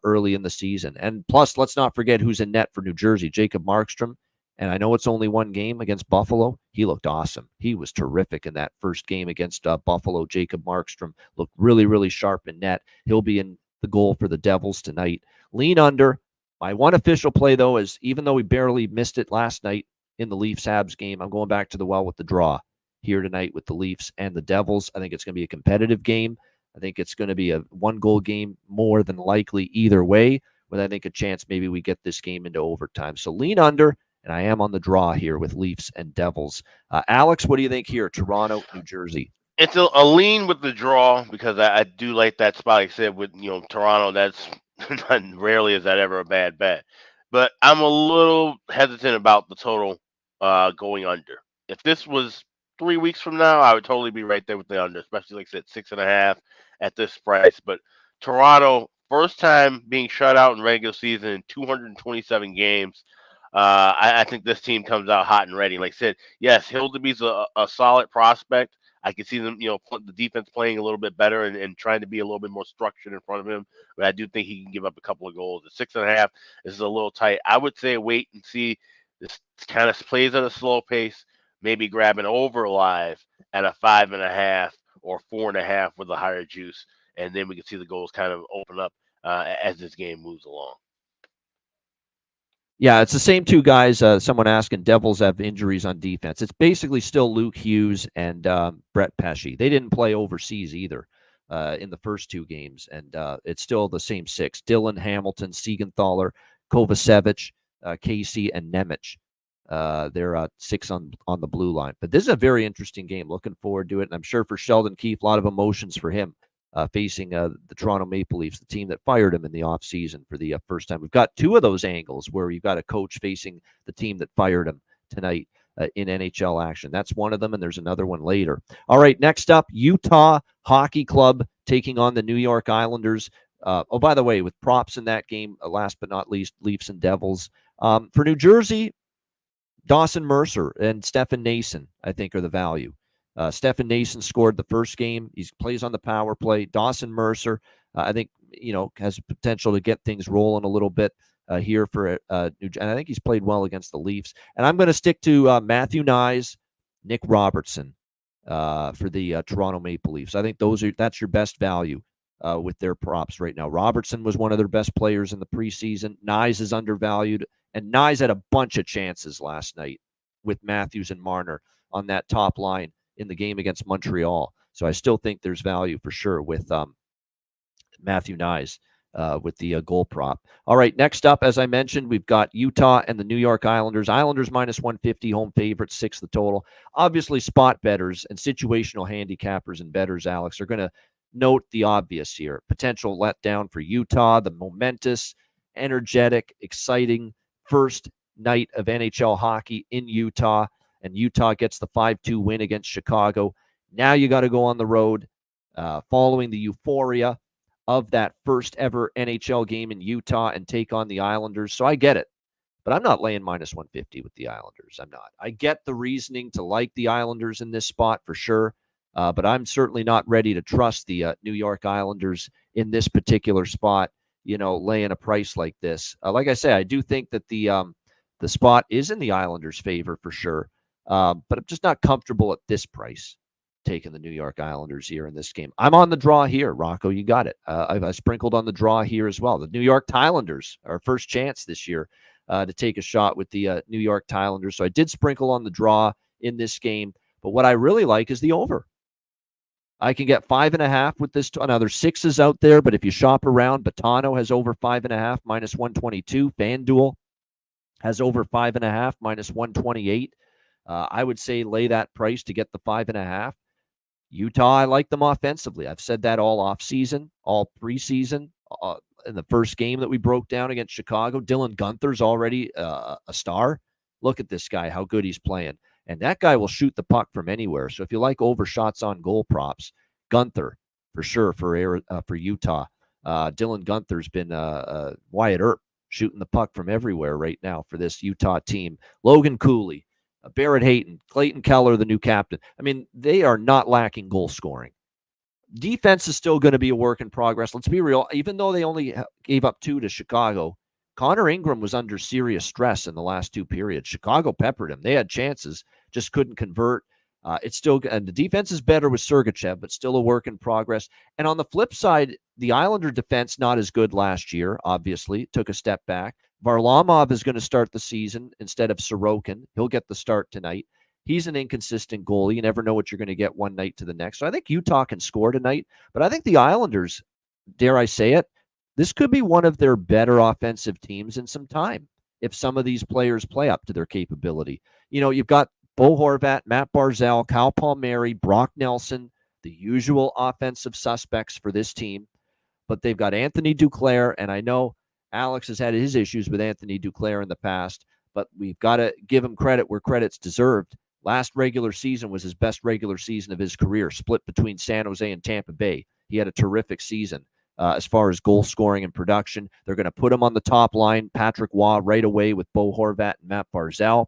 early in the season. And plus, let's not forget who's in net for New Jersey, Jacob Markstrom. And I know it's only one game against Buffalo. He looked awesome. He was terrific in that first game against Buffalo. Jacob Markstrom looked really, really sharp in net. He'll be in the goal for the Devils tonight. Lean under. My one official play, though, is even though we barely missed it last night in the Leafs-Habs game, I'm going back to the well with the draw here tonight with the Leafs and the Devils. I think it's going to be a competitive game. I think it's going to be a one-goal game more than likely either way, with I think a chance maybe we get this game into overtime. So lean under, and I am on the draw here with Leafs and Devils. Alex, what do you think here? Toronto, New Jersey. It's a lean with the draw because I do like that spot. Like I said, with Toronto, that's rarely is that ever a bad bet. But I'm a little hesitant about the total going under. If this was 3 weeks from now, I would totally be right there with the under, especially like I said, 6.5 at this price. But Toronto, first time being shut out in regular season in 227 games. I think this team comes out hot and ready. Like I said, yes, Hildeby's a solid prospect. I can see them, the defense playing a little bit better and trying to be a little bit more structured in front of him. But I do think he can give up a couple of goals. At 6.5, this is a little tight. I would say wait and see. This kind of plays at a slow pace. Maybe grab an over live at a 5.5 or 4.5 with a higher juice, and then we can see the goals kind of open up as this game moves along. Yeah, it's the same two guys. Someone asking, Devils have injuries on defense. It's basically still Luke Hughes and Brett Pesce. They didn't play overseas either in the first two games, and it's still the same six. Dylan, Hamilton, Siegenthaler, Kovacevic, Casey, and Nemec. They're 6 on the blue line. But this is a very interesting game. Looking forward to it, and I'm sure for Sheldon Keefe, a lot of emotions for him. Facing the Toronto Maple Leafs, the team that fired him in the offseason for the first time. We've got two of those angles where you've got a coach facing the team that fired him tonight in NHL action. That's one of them, and there's another one later. All right, next up, Utah Hockey Club taking on the New York Islanders. Oh, by the way, with props in that game, last but not least, Leafs and Devils. For New Jersey, Dawson Mercer and Stefan Nason, I think, are the value. Stefan Nason scored the first game. He plays on the power play. Dawson Mercer, I think, has potential to get things rolling a little bit here for New. And I think he's played well against the Leafs. And I'm going to stick to Matthew Nyes, Nick Robertson for the Toronto Maple Leafs. I think that's your best value with their props right now. Robertson was one of their best players in the preseason. Nyes is undervalued, and Nyes had a bunch of chances last night with Matthews and Marner on that top line in the game against Montreal. So I still think there's value for sure with Matthew Nyes with the goal prop. All right, next up, as I mentioned, we've got Utah and the New York Islanders. Islanders minus 150, home favorites, 6 the total. Obviously, spot bettors and situational handicappers and bettors, Alex, are going to note the obvious here. Potential letdown for Utah, the momentous, energetic, exciting first night of NHL hockey in Utah. And Utah gets the 5-2 win against Chicago. Now you got to go on the road following the euphoria of that first ever NHL game in Utah and take on the Islanders. So I get it, but I'm not laying minus 150 with the Islanders. I'm not. I get the reasoning to like the Islanders in this spot for sure, but I'm certainly not ready to trust the New York Islanders in this particular spot, laying a price like this. Like I say, I do think that the spot is in the Islanders' favor for sure. But I'm just not comfortable at this price. taking the New York Islanders here in this game. I'm on the draw here, Rocco. You got it. I sprinkled on the draw here as well. The New York Islanders, our first chance this year to take a shot with the New York Islanders. So I did sprinkle on the draw in this game. But what I really like is the over. I can get 5.5 with this. Now, there's sixes out there, but if you shop around, Batano has over 5.5, minus 122. FanDuel has over 5.5, minus 128. I would say lay that price to get the 5.5. Utah, I like them offensively. I've said that all offseason, all preseason. In the first game that we broke down against Chicago, Dylan Guenther's already a star. Look at this guy, how good he's playing. And that guy will shoot the puck from anywhere. So if you like over shots on goal props, Guenther for sure for Utah. Dylan Guenther's been Wyatt Earp shooting the puck from everywhere right now for this Utah team. Logan Cooley, Barrett Hayton, Clayton Keller, the new captain. I mean, they are not lacking goal scoring. Defense is still going to be a work in progress. Let's be real. Even though they only gave up 2 to Chicago, Connor Ingram was under serious stress in the last 2 periods. Chicago peppered him. They had chances, just couldn't convert. It's still, and the defense is better with Sergachev, but still a work in progress. And on the flip side, the Islander defense not as good last year, obviously, took a step back. Varlamov is going to start the season instead of Sorokin. He'll get the start tonight. He's an inconsistent goalie. You never know what you're going to get one night to the next. So I think Utah can score tonight, but I think the Islanders, dare I say it, this could be one of their better offensive teams in some time if some of these players play up to their capability. You know, you've got Bo Horvat, Matt Barzal, Kyle Palmieri, Brock Nelson, the usual offensive suspects for this team, but they've got Anthony Duclair, and I know Alex has had his issues with Anthony Duclair in the past, but we've got to give him credit where credit's deserved. Last regular season was his best regular season of his career, split between San Jose and Tampa Bay. He had a terrific season. As far as goal scoring and production, they're going to put him on the top line, Patrick Waugh right away with Bo Horvat and Matt Barzal.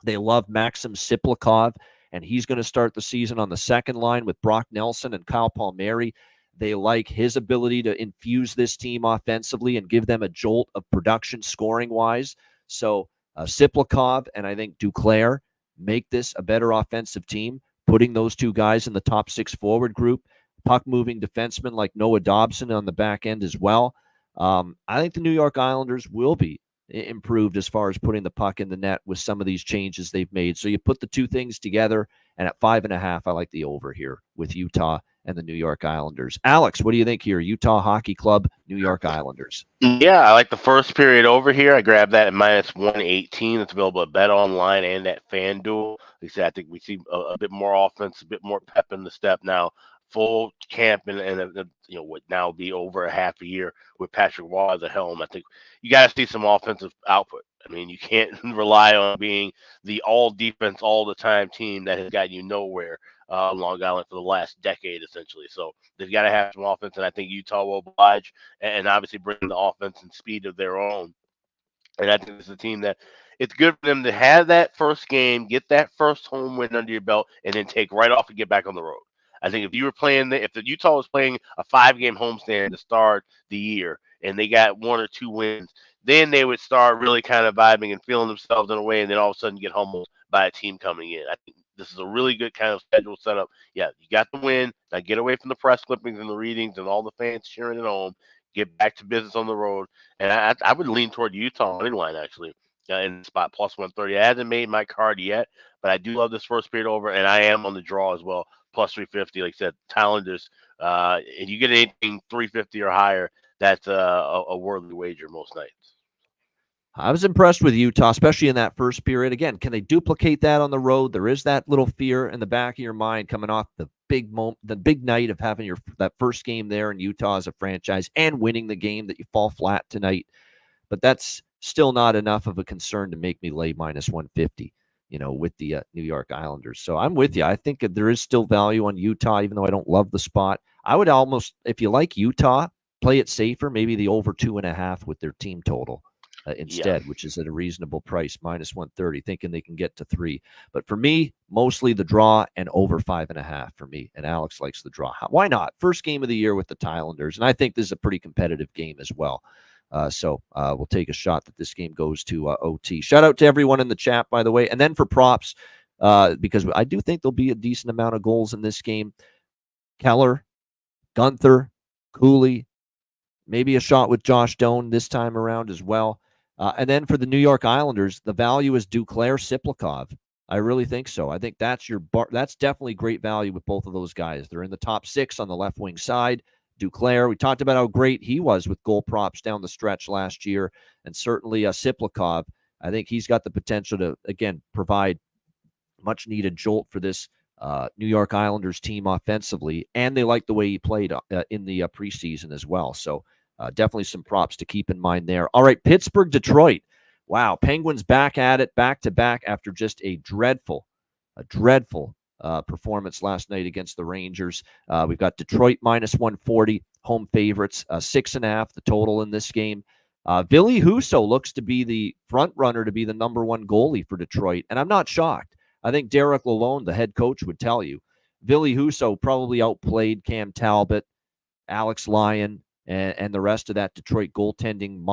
They love Maxim Siplikov, and he's going to start the season on the second line with Brock Nelson and Kyle Palmieri. They like his ability to infuse this team offensively and give them a jolt of production scoring-wise. So Siplikov and I think Duclair make this a better offensive team, putting those two guys in the top 6 forward group. Puck-moving defensemen like Noah Dobson on the back end as well. I think the New York Islanders will be improved as far as putting the puck in the net with some of these changes they've made. So you put the two things together, and at 5.5, I like the over here with Utah and the New York Islanders. Alex, what do you think here? Utah Hockey Club, New York Islanders. Yeah, I like the first period over here. I grabbed that at minus 118. It's available at Bet Online and at FanDuel. Like I said, I think we see a bit more offense, a bit more pep in the step now. Full camp and would now be over a half a year with Patrick Waugh at the helm. I think you got to see some offensive output. I mean, you can't rely on being the all defense all the time team that has gotten you nowhere on Long Island for the last decade, essentially. So they've got to have some offense, and I think Utah will oblige and obviously bring the offense and speed of their own. And I think it's a team that it's good for them to have that first game, get that first home win under your belt, and then take right off and get back on the road. I think if you were playing, if the Utah was playing a 5-game homestand to start the year and they got 1 or 2 wins, then they would start really kind of vibing and feeling themselves in a way, and then all of a sudden get humbled by a team coming in. I think this is a really good kind of schedule setup. Yeah, you got the win. Now get away from the press clippings and the readings and all the fans cheering at home. Get back to business on the road. And I would lean toward Utah money line, actually, in spot plus 130. I haven't made my card yet, but I do love this first period over, and I am on the draw as well. Plus 350, like I said, Islanders. And you get anything 350 or higher, that's a worthy wager most nights. I was impressed with Utah, especially in that first period. Again, can they duplicate that on the road? There is that little fear in the back of your mind coming off the big moment, the big night of having that first game there in Utah as a franchise and winning the game that you fall flat tonight. But that's still not enough of a concern to make me lay minus 150. With the New York Islanders. So I'm with you. I think there is still value on Utah, even though I don't love the spot. I would almost, if you like Utah, play it safer, maybe the over 2.5 with their team total instead, which is at a reasonable price, minus 130, thinking they can get to 3. But for me, mostly the draw and over 5.5 for me. And Alex likes the draw. Why not? First game of the year with the Islanders. And I think this is a pretty competitive game as well. So we'll take a shot that this game goes to OT. Shout out to everyone in the chat, by the way. And then for props, because I do think there'll be a decent amount of goals in this game. Keller, Gunther, Cooley, maybe a shot with Josh Doan this time around as well. And then for the New York Islanders, the value is Duclair, Siplikov. I really think so. I think that's that's definitely great value with both of those guys. They're in the top 6 on the left wing side. Duclair, we talked about how great he was with goal props down the stretch last year, and certainly Siplikov. I think he's got the potential to, again, provide much needed jolt for this New York Islanders team offensively, and they like the way he played in the preseason as well. So definitely some props to keep in mind there. All right, Pittsburgh, Detroit. Wow, Penguins back at it, back to back after just a dreadful performance last night against the Rangers. We've got Detroit minus 140, home favorites, 6.5 the total in this game. Ville Husso looks to be the front runner to be the number 1 goalie for Detroit, and I'm not shocked. I think Derek Lalonde, the head coach, would tell you Ville Husso probably outplayed Cam Talbot, Alex Lyon, and the rest of that Detroit goaltending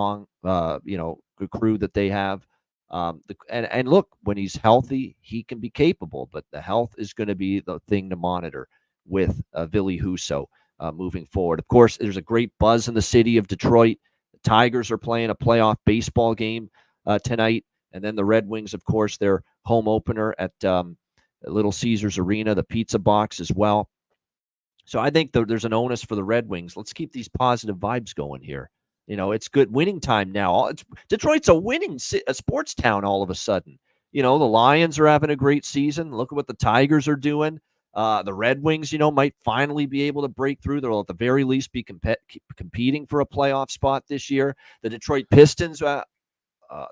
crew that they have. And look, when he's healthy, he can be capable, but the health is going to be the thing to monitor with Ville Husso moving forward. Of course, there's a great buzz in the city of Detroit. The Tigers are playing a playoff baseball game tonight. And then the Red Wings, of course, their home opener at Little Caesars Arena, the Pizza Box as well. So I think there's an onus for the Red Wings. Let's keep these positive vibes going here. It's good winning time now. Detroit's a winning sports town all of a sudden. The Lions are having a great season. Look at what the Tigers are doing. The Red Wings, might finally be able to break through. They'll at the very least be competing for a playoff spot this year. The Detroit Pistons,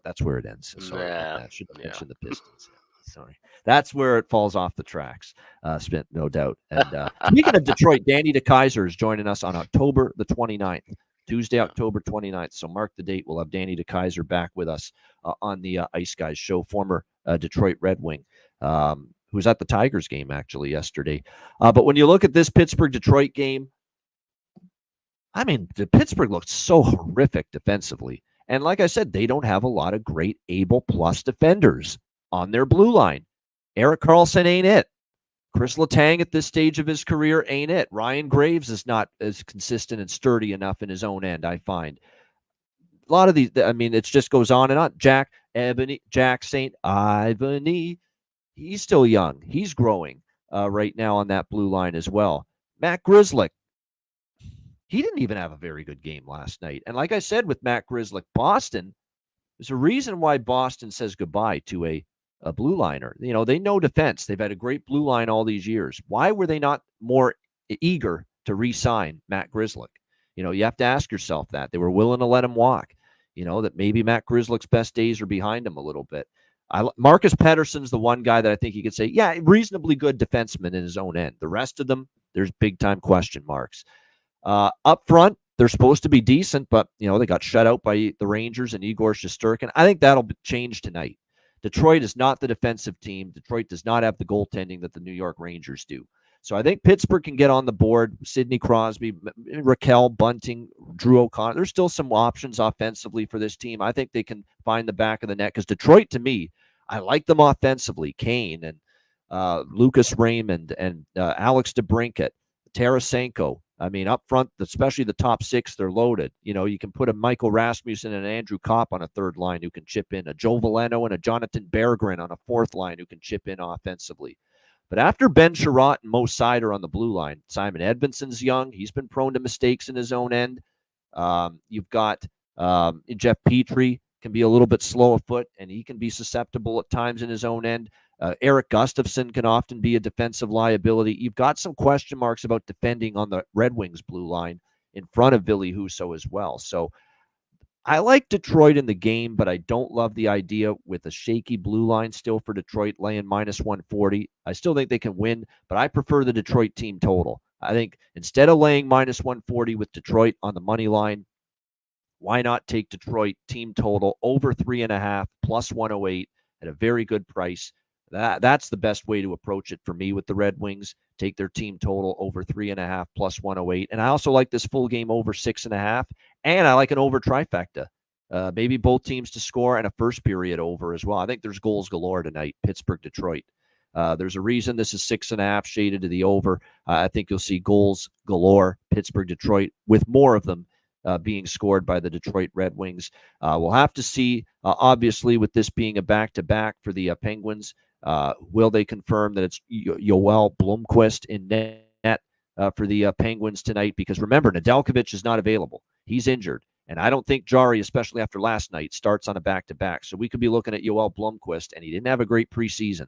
that's where it ends. Sorry, I should have mentioned the Pistons. Sorry. That's where it falls off the tracks, Spent, no doubt. And speaking of Detroit, Danny DeKeyser is joining us on October the 29th, Tuesday, October 29th. So mark the date. We'll have Danny DeKeyser back with us on the Ice Guys show, former Detroit Red Wing, who was at the Tigers game actually yesterday. But when you look at this Pittsburgh-Detroit game, I mean, Pittsburgh looked so horrific defensively. And like I said, they don't have a lot of great able-plus defenders on their blue line. Erik Karlsson ain't it. Chris Letang at this stage of his career ain't it. Ryan Graves is not as consistent and sturdy enough in his own end, I find. A lot of these, I mean, it just goes on and on. Jack St. Ivany, he's still young. He's growing right now on that blue line as well. Matt Grzelcyk, he didn't even have a very good game last night. And like I said with Matt Grzelcyk, Boston, there's a reason why Boston says goodbye to a blue liner. They know defense. They've had a great blue line all these years. Why were they not more eager to re-sign Matt Grzelcyk? You have to ask yourself that. They were willing to let him walk. That maybe Matt Grzelcyk's best days are behind him a little bit. Marcus Pettersson's the one guy that I think you could say, yeah, reasonably good defenseman in his own end. The rest of them, there's big-time question marks. Up front, they're supposed to be decent, but, they got shut out by the Rangers and Igor Shesterkin. I think that'll change tonight. Detroit is not the defensive team. Detroit does not have the goaltending that the New York Rangers do. So I think Pittsburgh can get on the board. Sidney Crosby, Raquel Bunting, Drew O'Connor. There's still some options offensively for this team. I think they can find the back of the net because Detroit, to me, I like them offensively. Kane and Lucas Raymond and Alex DeBrincat, Tarasenko. I mean, up front, especially the top 6, they're loaded. You can put a Michael Rasmussen and an Andrew Kopp on a third line who can chip in, a Joe Veleno and a Jonathan Berggren on a fourth line who can chip in offensively. But after Ben Sherratt and Mo Seider on the blue line, Simon Edmondson's young. He's been prone to mistakes in his own end. You've got Jeff Petrie can be a little bit slow of foot, and he can be susceptible at times in his own end. Eric Gustafson can often be a defensive liability. You've got some question marks about defending on the Red Wings blue line in front of Ville Husso as well. So I like Detroit in the game, but I don't love the idea with a shaky blue line still for Detroit laying minus 140. I still think they can win, but I prefer the Detroit team total. I think instead of laying minus 140 with Detroit on the money line, why not take Detroit team total over 3.5 plus 108 at a very good price? That's the best way to approach it for me with the Red Wings. Take their team total over 3.5 plus 108. And I also like this full game over 6.5. And I like an over trifecta. Maybe both teams to score and a first period over as well. I think there's goals galore tonight, Pittsburgh, Detroit. There's a reason this is 6.5 shaded to the over. I think you'll see goals galore. Pittsburgh, Detroit, with more of them being scored by the Detroit Red Wings. We'll have to see, obviously, with this being a back-to-back for the Penguins, will they confirm that it's Yoel Blomqvist in net for the Penguins tonight? Because remember, Nedeljkovic is not available. He's injured. And I don't think Jari, especially after last night, starts on a back-to-back. So we could be looking at Yoel Blomqvist, and he didn't have a great preseason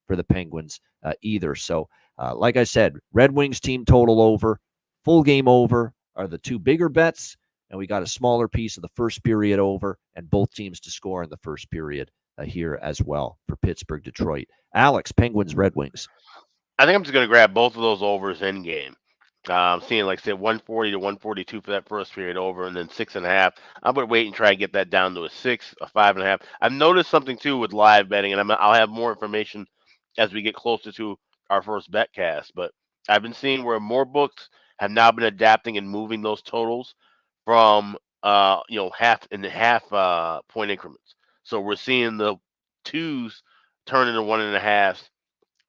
for the Penguins either. So, like I said, Red Wings team total over, full game over are the two bigger bets, and we got a smaller piece of the first period over, and both teams to score in the first period here as well for Pittsburgh, Detroit. Alex, Penguins, Red Wings. I think I'm just going to grab both of those overs in game. Seeing, like I said, 140 to 142 for that first period over, and then 6.5. I'm going to wait and try and get that down to a 6, a 5.5. I've noticed something too with live betting, and I'll have more information as we get closer to our first bet cast. But I've been seeing where more books have now been adapting and moving those totals from half point increments. So we're seeing the 2s turn into 1.5.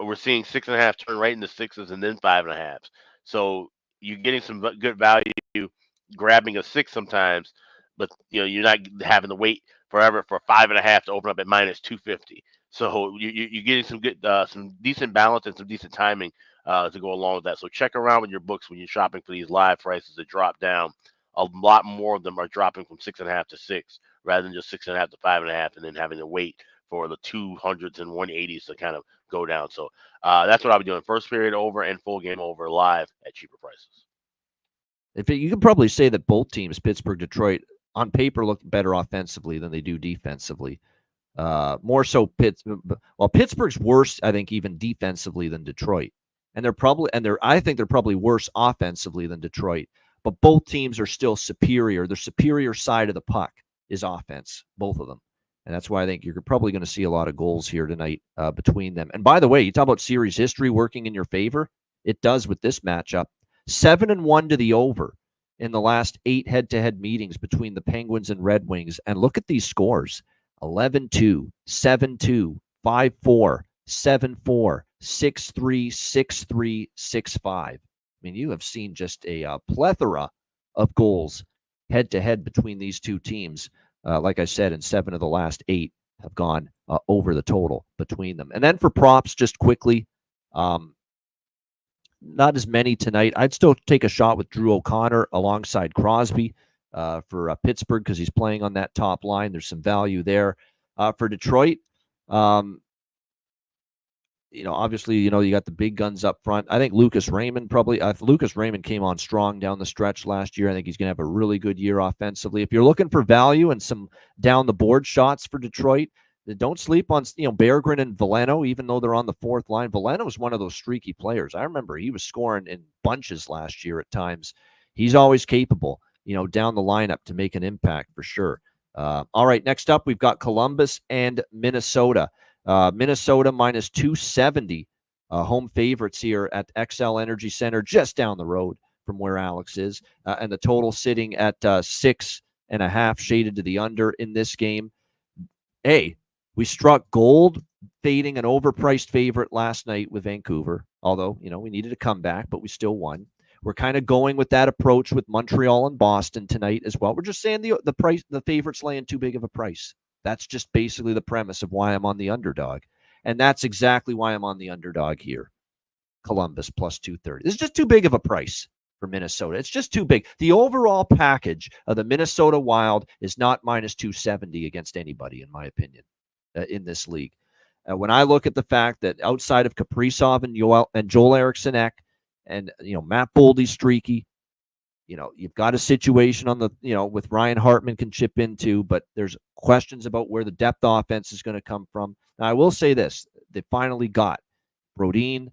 We're seeing 6.5 turn right into 6s and then 5.5s. So you're getting some good value grabbing a 6 sometimes, but you're not having to wait forever for 5.5 to open up at minus 250. So you're getting some decent balance and some decent timing to go along with that. So check around with your books when you're shopping for these live prices that drop down. A lot more of them are dropping from 6.5 to 6 rather than just 6.5 to 5.5, and then having to wait for the 200s and 180s to kind of go down. So that's what I'll be doing. First period over and full game over live at cheaper prices. You can probably say that both teams, Pittsburgh, Detroit, on paper look better offensively than they do defensively. More so Pittsburgh's worse, I think, even defensively than Detroit. And I think they're probably worse offensively than Detroit. But both teams are still superior. The superior side of the puck is offense, both of them. And that's why I think you're probably going to see a lot of goals here tonight between them. And by the way, you talk about series history working in your favor. It does with this matchup. 7-1 to the over in the last 8 head-to-head meetings between the Penguins and Red Wings. And look at these scores. 11-2, 7-2, 5-4, 7-4, 6-3, 6-3, 6-5. I mean, you have seen just a plethora of goals head-to-head between these two teams. Like I said, in 7 of the last 8 have gone over the total between them. And then for props, just quickly, not as many tonight. I'd still take a shot with Drew O'Connor alongside Crosby for Pittsburgh because he's playing on that top line. There's some value there. For Detroit, obviously, you got the big guns up front. I think Lucas Raymond Lucas Raymond came on strong down the stretch last year. I think he's going to have a really good year offensively. If you're looking for value and some down the board shots for Detroit, don't sleep on, Berggren and Veleno, even though they're on the fourth line. Veleno is one of those streaky players. I remember he was scoring in bunches last year at times. He's always capable, down the lineup to make an impact for sure. All right, next up, we've got Columbus and Minnesota. Minnesota minus 270 home favorites here at XL Energy Center, just down the road from where Alex is. And the total sitting at 6.5 shaded to the under in this game. Hey, we struck gold fading an overpriced favorite last night with Vancouver, although, we needed a comeback, but we still won. We're kind of going with that approach with Montreal and Boston tonight as well. We're just saying the favorite's laying too big of a price. That's just basically the premise of why I'm on the underdog. And that's exactly why I'm on the underdog here. Columbus plus 230. This is just too big of a price for Minnesota. It's just too big. The overall package of the Minnesota Wild is not minus 270 against anybody, in my opinion, in this league. When I look at the fact that outside of Kaprizov and Joel Eriksson Ek and, Matt Boldy's streaky, you've got a situation on the, with Ryan Hartman can chip into, but there's questions about where the depth offense is going to come from. Now, I will say this. They finally got Brodin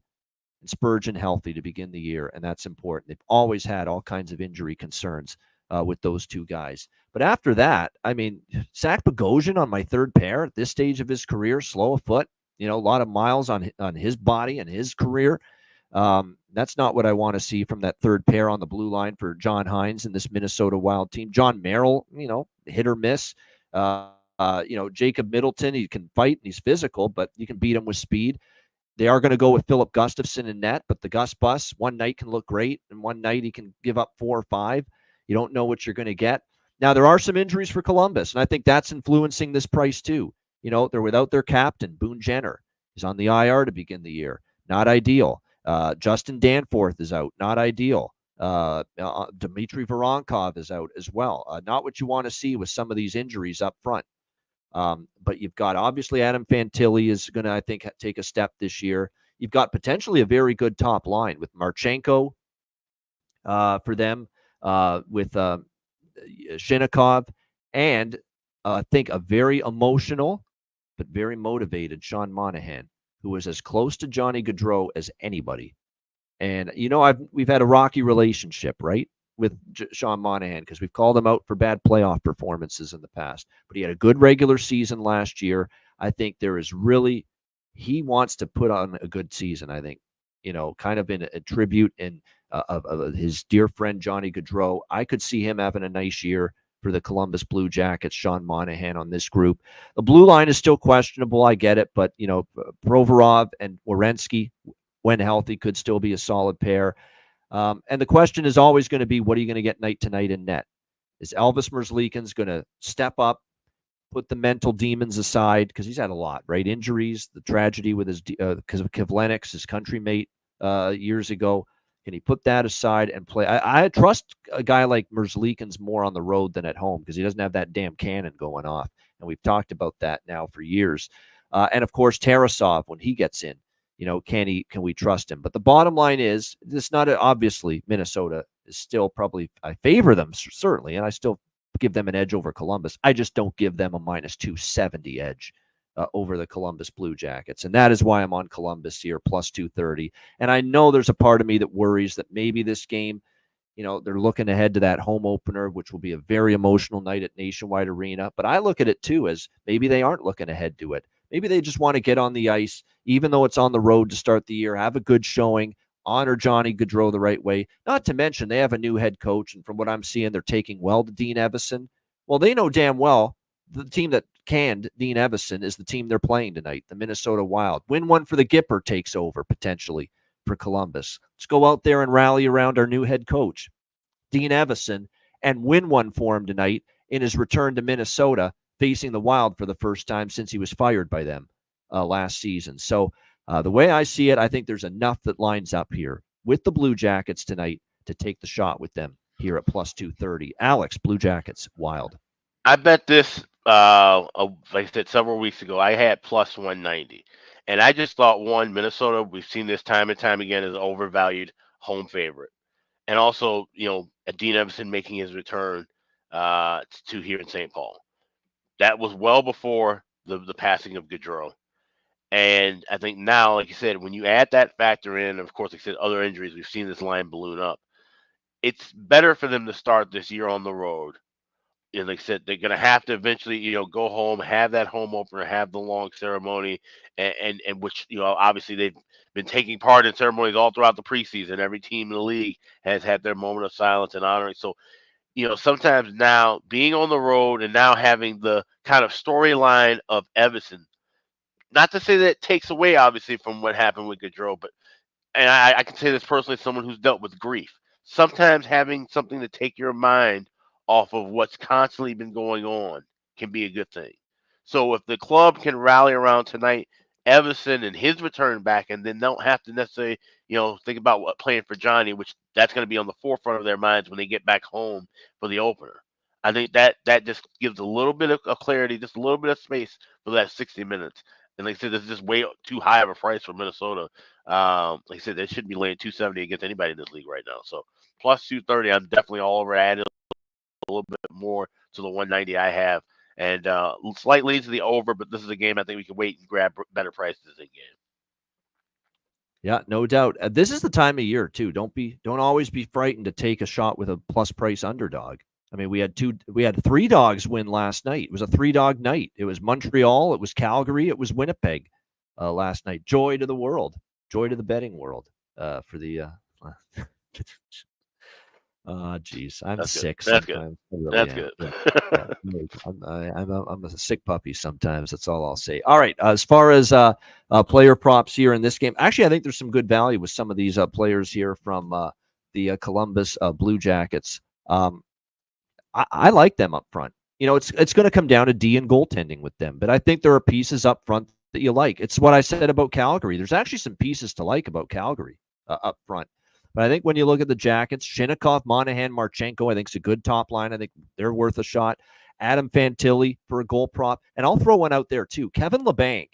and Spurgeon healthy to begin the year, and that's important. They've always had all kinds of injury concerns with those two guys. But after that, Zach Bogosian on my third pair at this stage of his career, slow of foot, a lot of miles on his body and his career. That's not what I want to see from that third pair on the blue line for John Hines and this Minnesota Wild team. John Merrill, hit or miss. Jacob Middleton, he can fight and he's physical, but you can beat him with speed. They are going to go with Philip Gustafson in net, but the Gus Bus, one night can look great, and one night he can give up 4 or 5. You don't know what you're going to get. Now, there are some injuries for Columbus, and I think that's influencing this price too. They're without their captain, Boone Jenner. He's on the IR to begin the year. Not ideal. Justin Danforth is out. Not ideal. Dmitry Voronkov is out as well. Not what you want to see with some of these injuries up front. But you've got, obviously, Adam Fantilli is going to, I think, take a step this year. You've got potentially a very good top line with Marchenko for them, with Shinnikov, and I think a very emotional but very motivated Sean Monahan, who is as close to Johnny Gaudreau as anybody. And, we've had a rocky relationship, right, with Sean Monahan, because we've called him out for bad playoff performances in the past. But he had a good regular season last year. I think he wants to put on a good season, I think, kind of in a tribute of his dear friend Johnny Gaudreau. I could see him having a nice year for the Columbus Blue Jackets, Sean Monahan on this group. The blue line is still questionable, I get it, but Provorov and Werenski, when healthy, could still be a solid pair. And the question is always going to be, what are you going to get night to night in net? Is Elvis Merzlikins going to step up, put the mental demons aside, because he's had a lot, right? Injuries, the tragedy with his because of Kivlenix, his country mate years ago. Can he put that aside and play? I trust a guy like Merzlikins more on the road than at home, because he doesn't have that damn cannon going off. And we've talked about that now for years. And of course, Tarasov, when he gets in, can we trust him? But the bottom line is, obviously Minnesota is still probably, I favor them certainly, and I still give them an edge over Columbus. I just don't give them a minus 270 edge over the Columbus Blue Jackets. And that is why I'm on Columbus here, plus 230. And I know there's a part of me that worries that maybe this game, they're looking ahead to that home opener, which will be a very emotional night at Nationwide Arena. But I look at it too as maybe they aren't looking ahead to it. Maybe they just want to get on the ice, even though it's on the road to start the year, have a good showing, honor Johnny Gaudreau the right way. Not to mention they have a new head coach, and from what I'm seeing, they're taking well to Dean Evason. Well, they know damn well the team that canned Dean Evason is the team they're playing tonight, the Minnesota Wild. Win one for the Gipper takes over potentially for Columbus. Let's go out there and rally around our new head coach, Dean Evason, and win one for him tonight in his return to Minnesota, facing the Wild for the first time since he was fired by them last season. So the way I see it, I think there's enough that lines up here with the Blue Jackets tonight to take the shot with them here at plus 230. Alex, Blue Jackets, Wild. I bet this, like I said, several weeks ago, I had plus 190. And I just thought, Minnesota, we've seen this time and time again, is an overvalued home favorite. And also, Dean Evason making his return to here in St. Paul. That was well before the passing of Gaudreau. And I think now, like you said, when you add that factor in, of course, like I said, other injuries, we've seen this line balloon up. It's better for them to start this year on the road. And like I said, they're going to have to eventually, go home, have that home opener, have the long ceremony, and which, obviously they've been taking part in ceremonies all throughout the preseason. Every team in the league has had their moment of silence and honoring. So, sometimes now being on the road and now having the kind of storyline of Evason, not to say that it takes away, obviously, from what happened with Gaudreau, but, and I can say this personally as someone who's dealt with grief. Sometimes having something to take your mind off of what's constantly been going on can be a good thing. So if the club can rally around tonight, Evason and his return back, and then don't have to necessarily, think about what playing for Johnny, which that's going to be on the forefront of their minds when they get back home for the opener. I think that just gives a little bit of clarity, just a little bit of space for that 60 minutes. And like I said, this is just way too high of a price for Minnesota. Like I said, they shouldn't be laying 270 against anybody in this league right now. So plus 230, I'm definitely all over adding a little bit more to the 190 I have. And slight leads to the over, but this is a game I think we can wait and grab better prices in game. Yeah, no doubt. This is the time of year too. Don't always be frightened to take a shot with a plus price underdog. I mean, we had 3 dogs win last night. It was a 3-dog night. It was Montreal, it was Calgary, it was Winnipeg last night. Joy to the world, joy to the betting world for the. Geez, I'm That's good. sick That's good. sometimes. I really That's am. good. Yeah. I'm a sick puppy sometimes. That's all I'll say. All right. As far as player props here in this game, actually, I think there's some good value with some of these players here from the Columbus Blue Jackets. I like them up front. It's going to come down to D and goaltending with them, but I think there are pieces up front that you like. It's what I said about Calgary. There's actually some pieces to like about Calgary up front. But I think when you look at the Jackets, Shinnikov, Monahan, Marchenko, I think it's a good top line. I think they're worth a shot. Adam Fantilli for a goal prop. And I'll throw one out there too. Kevin LeBanc.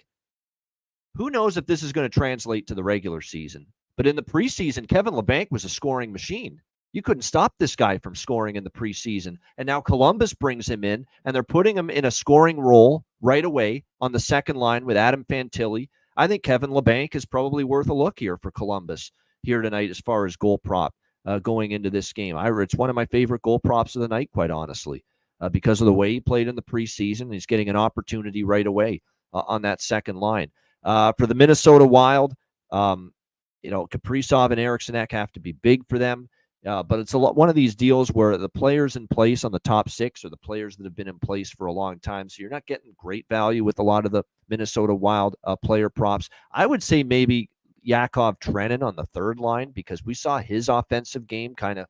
Who knows if this is going to translate to the regular season? But in the preseason, Kevin LeBanc was a scoring machine. You couldn't stop this guy from scoring in the preseason. And now Columbus brings him in, and they're putting him in a scoring role right away on the second line with Adam Fantilli. I think Kevin LeBanc is probably worth a look here for Columbus here tonight as far as goal prop going into this game. It's one of my favorite goal props of the night, quite honestly, because of the way he played in the preseason. He's getting an opportunity right away on that second line. For the Minnesota Wild, Kaprizov and Eriksson Ek have to be big for them. But it's one of these deals where the players in place on the top six are the players that have been in place for a long time. So you're not getting great value with a lot of the Minnesota Wild player props. I would say maybe Yakov Trenin on the third line, because we saw his offensive game kind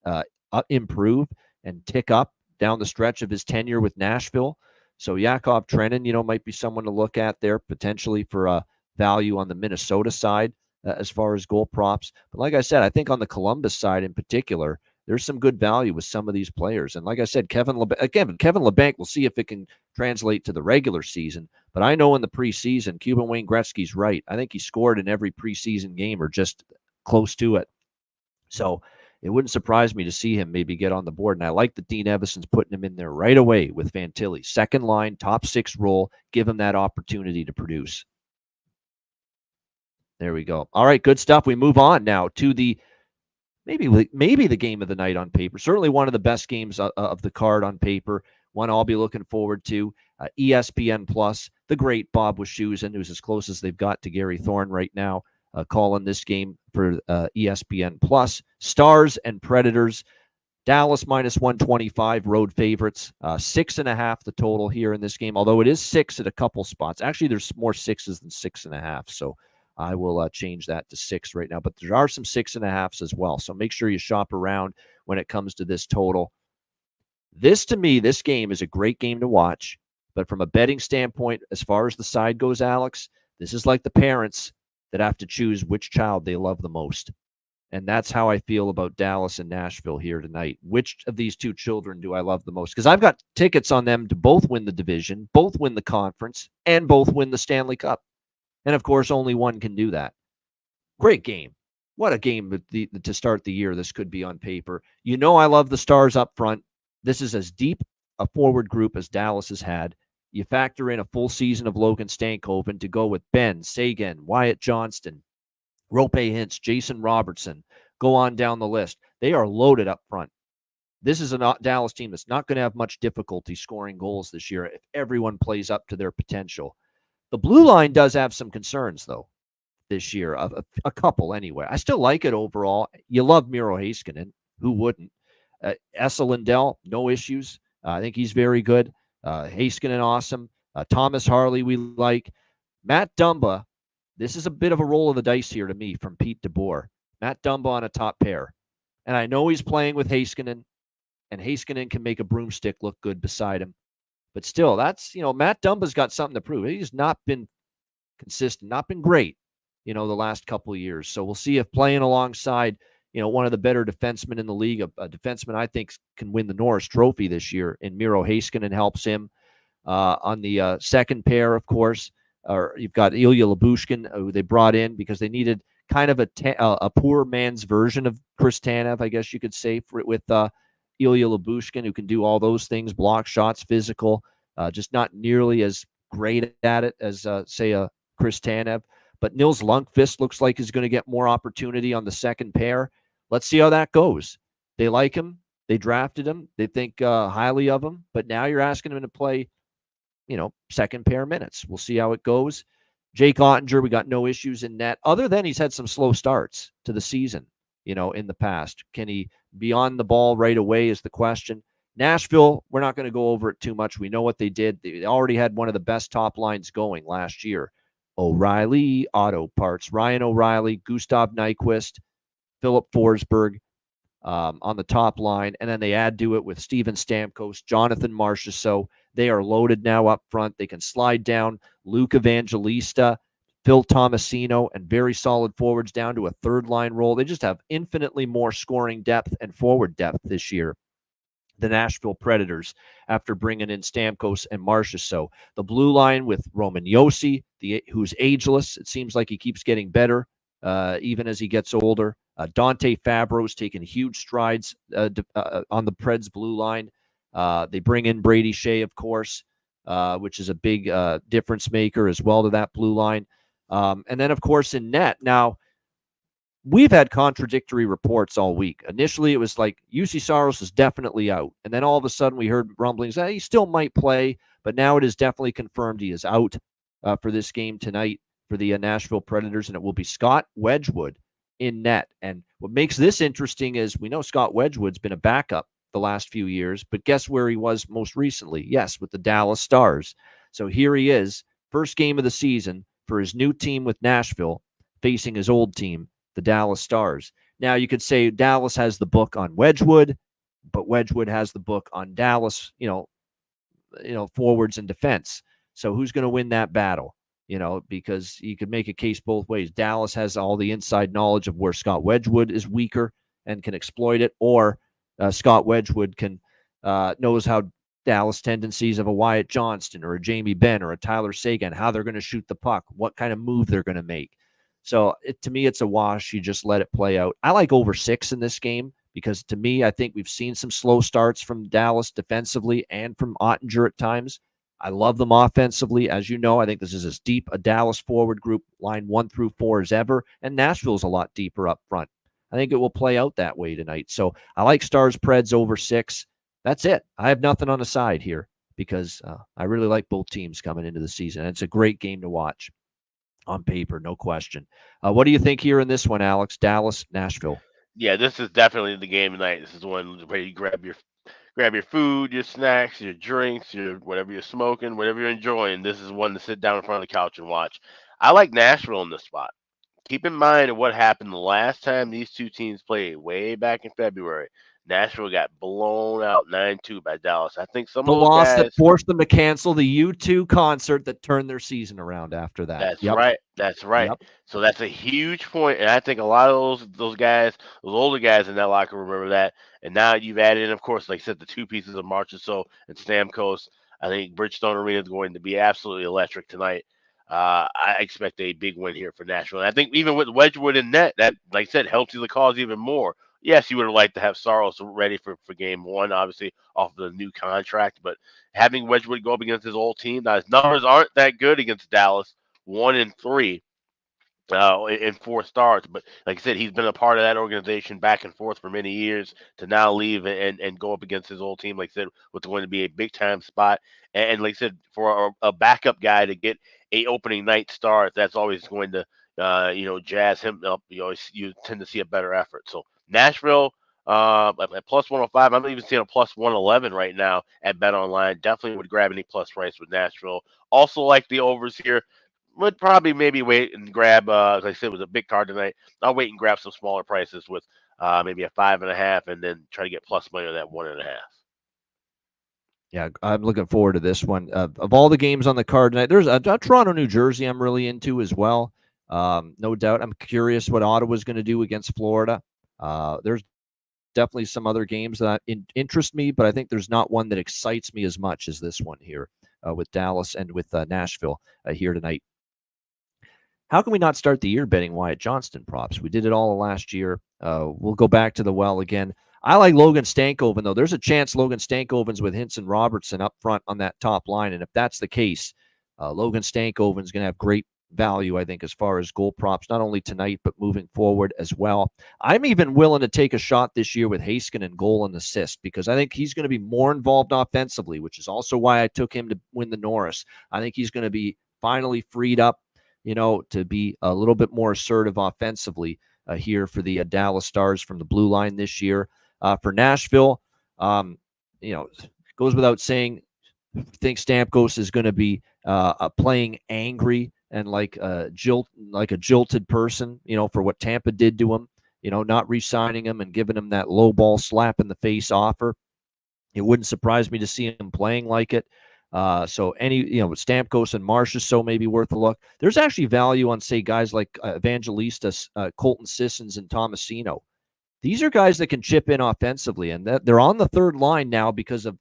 of improve and tick up down the stretch of his tenure with Nashville. So Yakov Trenin, might be someone to look at there potentially for value on the Minnesota side as far as goal props. But like I said, I think on the Columbus side in particular, there's some good value with some of these players. And like I said, Kevin LeBanc, we'll see if it can translate to the regular season. But I know in the preseason, Cuban Wayne Gretzky's right. I think he scored in every preseason game or just close to it. So it wouldn't surprise me to see him maybe get on the board. And I like that Dean Evason's putting him in there right away with Fantilli. Second line, top six role, give him that opportunity to produce. There we go. All right, good stuff. We move on now to the maybe the game of the night on paper. Certainly one of the best games of the card on paper. One I'll be looking forward to. ESPN Plus, the great Bob Wischusen, who's as close as they've got to Gary Thorne right now, calling this game for ESPN Plus. Stars and Predators. Dallas minus 125, road favorites. 6.5 the total here in this game, although it is 6 at a couple spots. Actually, there's more 6s than 6.5, so I will change that to 6 right now. But there are some 6.5s as well, so make sure you shop around when it comes to this total. To me, this game is a great game to watch. But from a betting standpoint, as far as the side goes, Alex, this is like the parents that have to choose which child they love the most. And that's how I feel about Dallas and Nashville here tonight. Which of these two children do I love the most? Because I've got tickets on them to both win the division, both win the conference, and both win the Stanley Cup. And, of course, only one can do that. Great game. What a game to start the year this could be on paper. I love the Stars up front. This is as deep a forward group as Dallas has had. You factor in a full season of Logan Stankoven to go with Ben, Sagan, Wyatt Johnston, Rope Hintz, Jason Robertson. Go on down the list. They are loaded up front. This is a Dallas team that's not going to have much difficulty scoring goals this year if everyone plays up to their potential. The blue line does have some concerns, though, this year. A couple, anyway. I still like it overall. You love Miro Heiskanen. Who wouldn't? Esa Lindell, no issues. I think he's very good. Heiskanen, awesome. Thomas Harley, we like. Matt Dumba, this is a bit of a roll of the dice here to me from Pete DeBoer. Matt Dumba on a top pair. And I know he's playing with Heiskanen, and Heiskanen can make a broomstick look good beside him. But still, that's, Matt Dumba's got something to prove. He's not been consistent, not been great, the last couple of years. So we'll see if playing alongside, one of the better defensemen in the league, a defenseman I think can win the Norris Trophy this year, and Miro Heiskanen helps him. On the second pair, of course, you've got Ilya Lyubushkin, who they brought in because they needed kind of a poor man's version of Chris Tanev, I guess you could say, with Ilya Lyubushkin, who can do all those things, block shots, physical, just not nearly as great at it as, say, Chris Tanev. But Nils Lundqvist looks like he's going to get more opportunity on the second pair. Let's see how that goes. They like him. They drafted him. They think highly of him. But now you're asking him to play, second pair minutes. We'll see how it goes. Jake Ottinger, we got no issues in net, other than he's had some slow starts to the season, in the past. Can he be on the ball right away is the question. Nashville, we're not going to go over it too much. We know what they did. They already had one of the best top lines going last year. O'Reilly Auto Parts, Ryan O'Reilly, Gustav Nyquist, Philip Forsberg on the top line. And then they add to it with Steven Stamkos, Jonathan Marchessault. They are loaded now up front. They can slide down Luke Evangelista, Phil Tomasino, and very solid forwards down to a third-line role. They just have infinitely more scoring depth and forward depth this year. The Nashville Predators, after bringing in Stamkos and Marchessault. The blue line with Roman Josi, who's ageless. It seems like he keeps getting better even as he gets older. Dante Fabro's taken huge strides on the Preds blue line. They bring in Brady Shea, of course, which is a big difference maker as well to that blue line. And then, of course, in net. Now, we've had contradictory reports all week. Initially, it was like UC Saros is definitely out. And then all of a sudden, we heard rumblings that he still might play. But now it is definitely confirmed he is out for this game tonight for the Nashville Predators. And it will be Scott Wedgwood in net. And what makes this interesting is we know Scott Wedgwood's been a backup the last few years. But guess where he was most recently? Yes, with the Dallas Stars. So here he is, first game of the season for his new team with Nashville, facing his old team, the Dallas Stars. Now, you could say Dallas has the book on Wedgwood, but Wedgwood has the book on Dallas, forwards and defense. So who's going to win that battle? Because you could make a case both ways. Dallas has all the inside knowledge of where Scott Wedgwood is weaker and can exploit it, or Scott Wedgwood knows how Dallas tendencies of a Wyatt Johnston or a Jamie Benn or a Tyler Seguin, how they're going to shoot the puck, what kind of move they're going to make. So to me, it's a wash. You just let it play out. I like over 6 in this game because to me, I think we've seen some slow starts from Dallas defensively and from Ottinger at times. I love them offensively. As you know, I think this is as deep a Dallas forward group, line 1 through 4 as ever, and Nashville's a lot deeper up front. I think it will play out that way tonight. So I like Stars Preds over 6. That's it. I have nothing on the side here because I really like both teams coming into the season. It's a great game to watch on paper, no question. What do you think here in this one, Alex? Dallas, Nashville. Yeah, this is definitely the game tonight. This is one where you grab your food, your snacks, your drinks, your whatever you're smoking, whatever you're enjoying. This is one to sit down in front of the couch and watch. I like Nashville in this spot. Keep in mind what happened the last time these two teams played way back in February. Nashville got blown out 9-2 by Dallas. I think some The of those loss guys, that forced them to cancel the U2 concert that turned their season around after that. That's right. That's right. Yep. So that's a huge point, and I think a lot of those guys, those older guys in that locker room remember that. And now you've added in, of course, like I said, the two pieces of Marchessault and Stamkos. I think Bridgestone Arena is going to be absolutely electric tonight. I expect a big win here for Nashville. And I think even with Wedgwood in net, that, like I said, helps you the cause even more. Yes, you would have liked to have Saros ready for game one, obviously, off the new contract. But having Wedgwood go up against his old team, now his numbers aren't that good against Dallas, 1-3 in 4 starts. But like I said, he's been a part of that organization back and forth for many years to now leave and go up against his old team, like I said, what's going to be a big-time spot. And like I said, for a backup guy to get a opening night start, that's always going to, jazz him up. You tend to see a better effort. So Nashville at plus 105. I'm even seeing a plus 111 right now at BetOnline. Definitely would grab any plus price with Nashville. Also like the overs here. Would probably maybe wait and grab, as I said, it was a big card tonight. I'll wait and grab some smaller prices with maybe a 5.5 and then try to get plus money on that 1.5. Yeah, I'm looking forward to this one. Of all the games on the card tonight, there's a Toronto, New Jersey I'm really into as well. No doubt. I'm curious what Ottawa's going to do against Florida. There's definitely some other games that interest me, but I think there's not one that excites me as much as this one here with Dallas and with Nashville here tonight. How can we not start the year betting Wyatt Johnston props? We did it all last year. We'll go back to the well again. I like Logan Stankoven, though. There's a chance Logan Stankoven's with Hinson Robertson up front on that top line. And if that's the case, Logan Stankoven's going to have great value, I think, as far as goal props, not only tonight, but moving forward as well. I'm even willing to take a shot this year with Heiskanen goal and assist because I think he's going to be more involved offensively, which is also why I took him to win the Norris. I think he's going to be finally freed up, to be a little bit more assertive offensively here for the Dallas Stars from the blue line this year. For Nashville, goes without saying, I think Stamkos is going to be playing angry and like a jilted person, for what Tampa did to him, not re-signing him and giving him that low ball slap in the face offer. It wouldn't surprise me to see him playing like it. So Stamkos and Marchessault may be worth a look. There's actually value on, say, guys like Evangelista, Colton Sissons, and Tomasino. These are guys that can chip in offensively, and they're on the third line now because of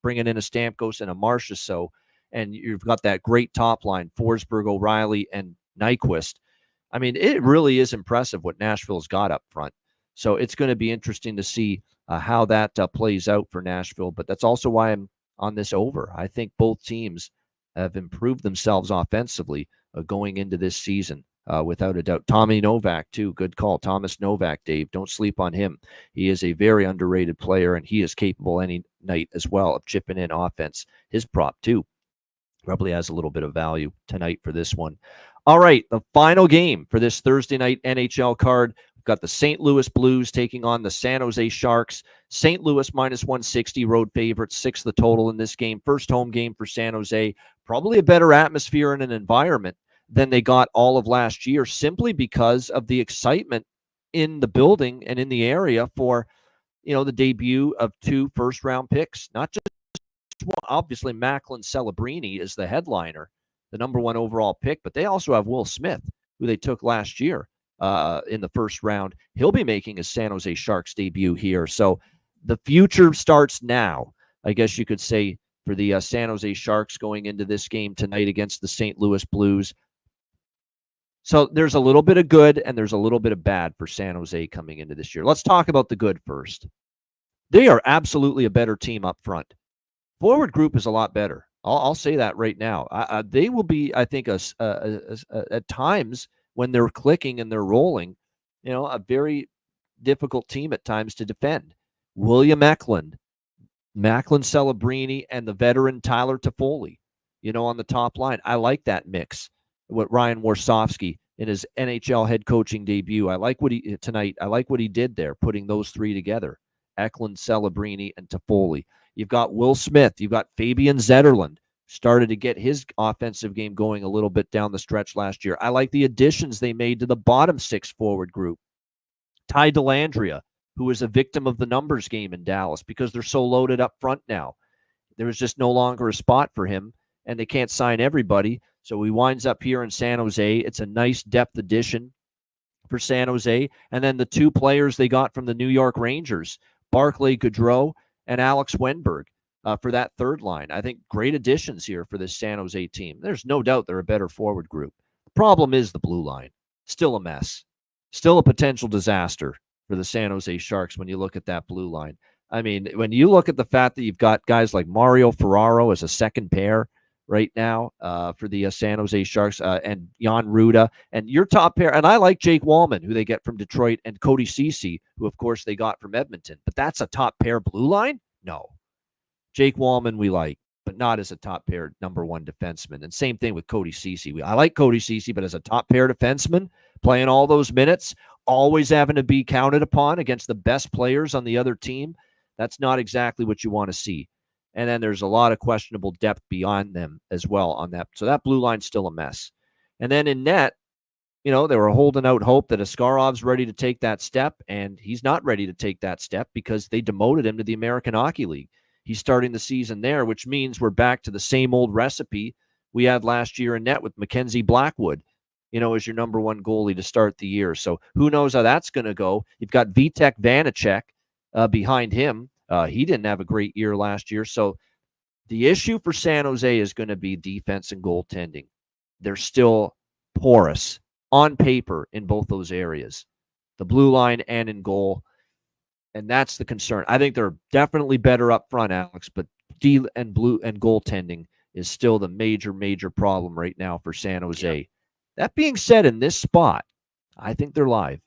bringing in a Stamkos and a Marchessault, and you've got that great top line: Forsberg, O'Reilly, and Nyquist. I mean, it really is impressive what Nashville's got up front. So it's going to be interesting to see how that plays out for Nashville. But that's also why I'm on this over. I think both teams have improved themselves offensively going into this season. Without a doubt. Tommy Novak, too. Good call. Thomas Novak, Dave. Don't sleep on him. He is a very underrated player, and he is capable any night as well of chipping in offense. His prop, too, probably has a little bit of value tonight for this one. All right, the final game for this Thursday night NHL card. We've got the St. Louis Blues taking on the San Jose Sharks. St. Louis minus 160, road favorites, 6 the total in this game. First home game for San Jose. Probably a better atmosphere and an environment than they got all of last year, simply because of the excitement in the building and in the area for, the debut of 2 first-round picks. Not just one. Obviously, Macklin Celebrini is the headliner, the number 1 overall pick, but they also have Will Smith, who they took last year in the first round. He'll be making his San Jose Sharks debut here. So the future starts now, I guess you could say, for the San Jose Sharks going into this game tonight against the St. Louis Blues. So there's a little bit of good and there's a little bit of bad for San Jose coming into this year. Let's talk about the good first. They are absolutely a better team up front. Forward group is a lot better. I'll say that right now. They will be, I think, at times when they're clicking and they're rolling, a very difficult team at times to defend. William Eklund, Macklin Celebrini, and the veteran Tyler Toffoli, on the top line. I like that mix. What Ryan Warsofsky in his NHL head coaching debut. I like what he did there, putting those 3 together. Eklund, Celebrini, and Toffoli. You've got Will Smith. You've got Fabian Zetterlund. Started to get his offensive game going a little bit down the stretch last year. I like the additions they made to the bottom 6 forward group. Ty Dellandrea, who is a victim of the numbers game in Dallas because they're so loaded up front now. There was just no longer a spot for him, and they can't sign everybody. So he winds up here in San Jose. It's a nice depth addition for San Jose. And then the 2 players they got from the New York Rangers, Barclay Goodrow and Alex Wenberg, for that third line. I think great additions here for this San Jose team. There's no doubt they're a better forward group. The problem is the blue line. Still a mess. Still a potential disaster for the San Jose Sharks when you look at that blue line. I mean, when you look at the fact that you've got guys like Mario Ferraro as a second pair right now for the San Jose Sharks and Jan Ruda, and your top pair, and I like Jake Wallman, who they get from Detroit, and Cody Ceci, who of course they got from Edmonton. But that's a top pair blue line? No. Jake Wallman we like, but not as a top pair number 1 defenseman. And same thing with Cody Ceci. I like Cody Ceci, but as a top pair defenseman, playing all those minutes, always having to be counted upon against the best players on the other team, that's not exactly what you want to see. And then there's a lot of questionable depth beyond them as well on that. So that blue line's still a mess. And then in net, they were holding out hope that Askarov's ready to take that step, and he's not ready to take that step because they demoted him to the American Hockey League. He's starting the season there, which means we're back to the same old recipe we had last year in net with Mackenzie Blackwood, as your number 1 goalie to start the year. So who knows how that's going to go. You've got Vitek Vanacek behind him. He didn't have a great year last year. So the issue for San Jose is going to be defense and goaltending. They're still porous on paper in both those areas, the blue line and in goal. And that's the concern. I think they're definitely better up front, Alex, but D and blue and goaltending is still the major problem right now for San Jose. Yeah. That being said, in this spot, I think they're live.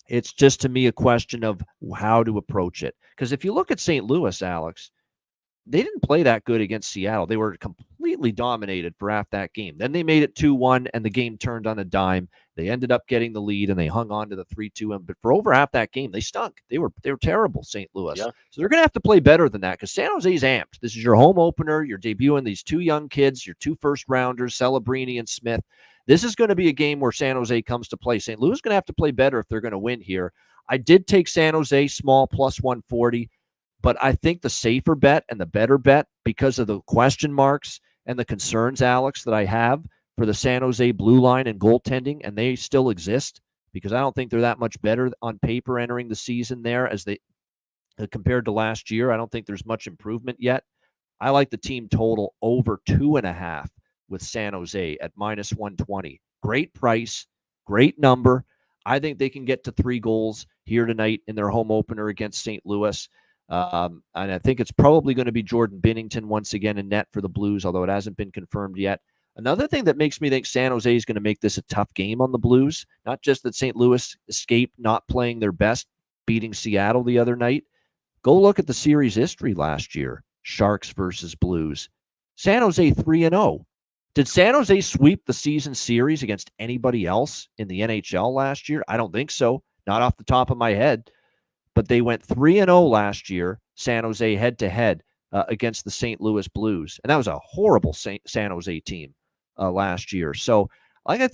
It's just, to me, a question of how to approach it. Because if you look at St. Louis, Alex, they didn't play that good against Seattle. They were completely dominated for half that game. Then they made it 2-1, and the game turned on a dime. They ended up getting the lead, and they hung on to the 3-2. But for over half that game, they stunk. They were terrible, St. Louis. Yeah. So they're going to have to play better than that because San Jose's amped. This is your home opener. You're debuting these two young kids, your two first-rounders, Celebrini and Smith. This is going to be a game where San Jose comes to play. St. Louis is going to have to play better if they're going to win here. I did take San Jose small plus 140, but I think the safer bet and the better bet, because of the question marks and the concerns, Alex, that I have for the San Jose blue line and goaltending, and they still exist because I don't think they're that much better on paper entering the season there as they compared to last year. I don't think there's much improvement yet. I like the team total over 2.5 with San Jose at minus 120. Great price, great number. I think they can get to 3 goals here tonight in their home opener against St. Louis. And I think it's probably going to be Jordan Binnington once again in net for the Blues, although it hasn't been confirmed yet. Another thing that makes me think San Jose is going to make this a tough game on the Blues, not just that St. Louis escaped not playing their best, beating Seattle the other night. Go look at the series history last year, Sharks versus Blues. San Jose 3-0. Did San Jose sweep the season series against anybody else in the NHL last year? I don't think so. Not off the top of my head. But they went 3-0 last year, San Jose head-to-head against the St. Louis Blues. And that was a horrible San Jose team last year. So I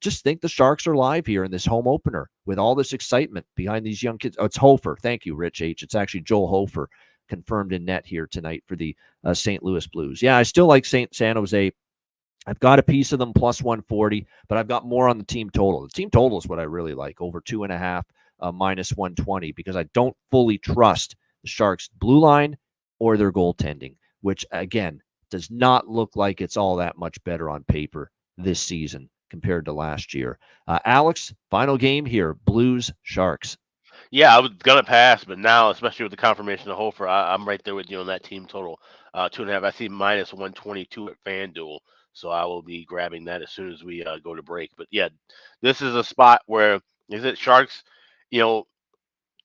just think the Sharks are live here in this home opener with all this excitement behind these young kids. Oh, it's Hofer. Thank you, Rich H. It's actually Joel Hofer confirmed in net here tonight for the St. Louis Blues. Yeah, I still like San Jose. I've got a piece of them plus 140, but I've got more on the team total. The team total is what I really like, over 2.5, minus 120, because I don't fully trust the Sharks' blue line or their goaltending, which, again, does not look like it's all that much better on paper this season compared to last year. Alex, final game here, Blues, Sharks. Yeah, I was gonna pass, but now, especially with the confirmation of Hofer, I'm right there with you on that team total. 2.5. I see minus 122 at FanDuel, so I will be grabbing that as soon as we go to break. But yeah, this is a spot where is it Sharks? You know,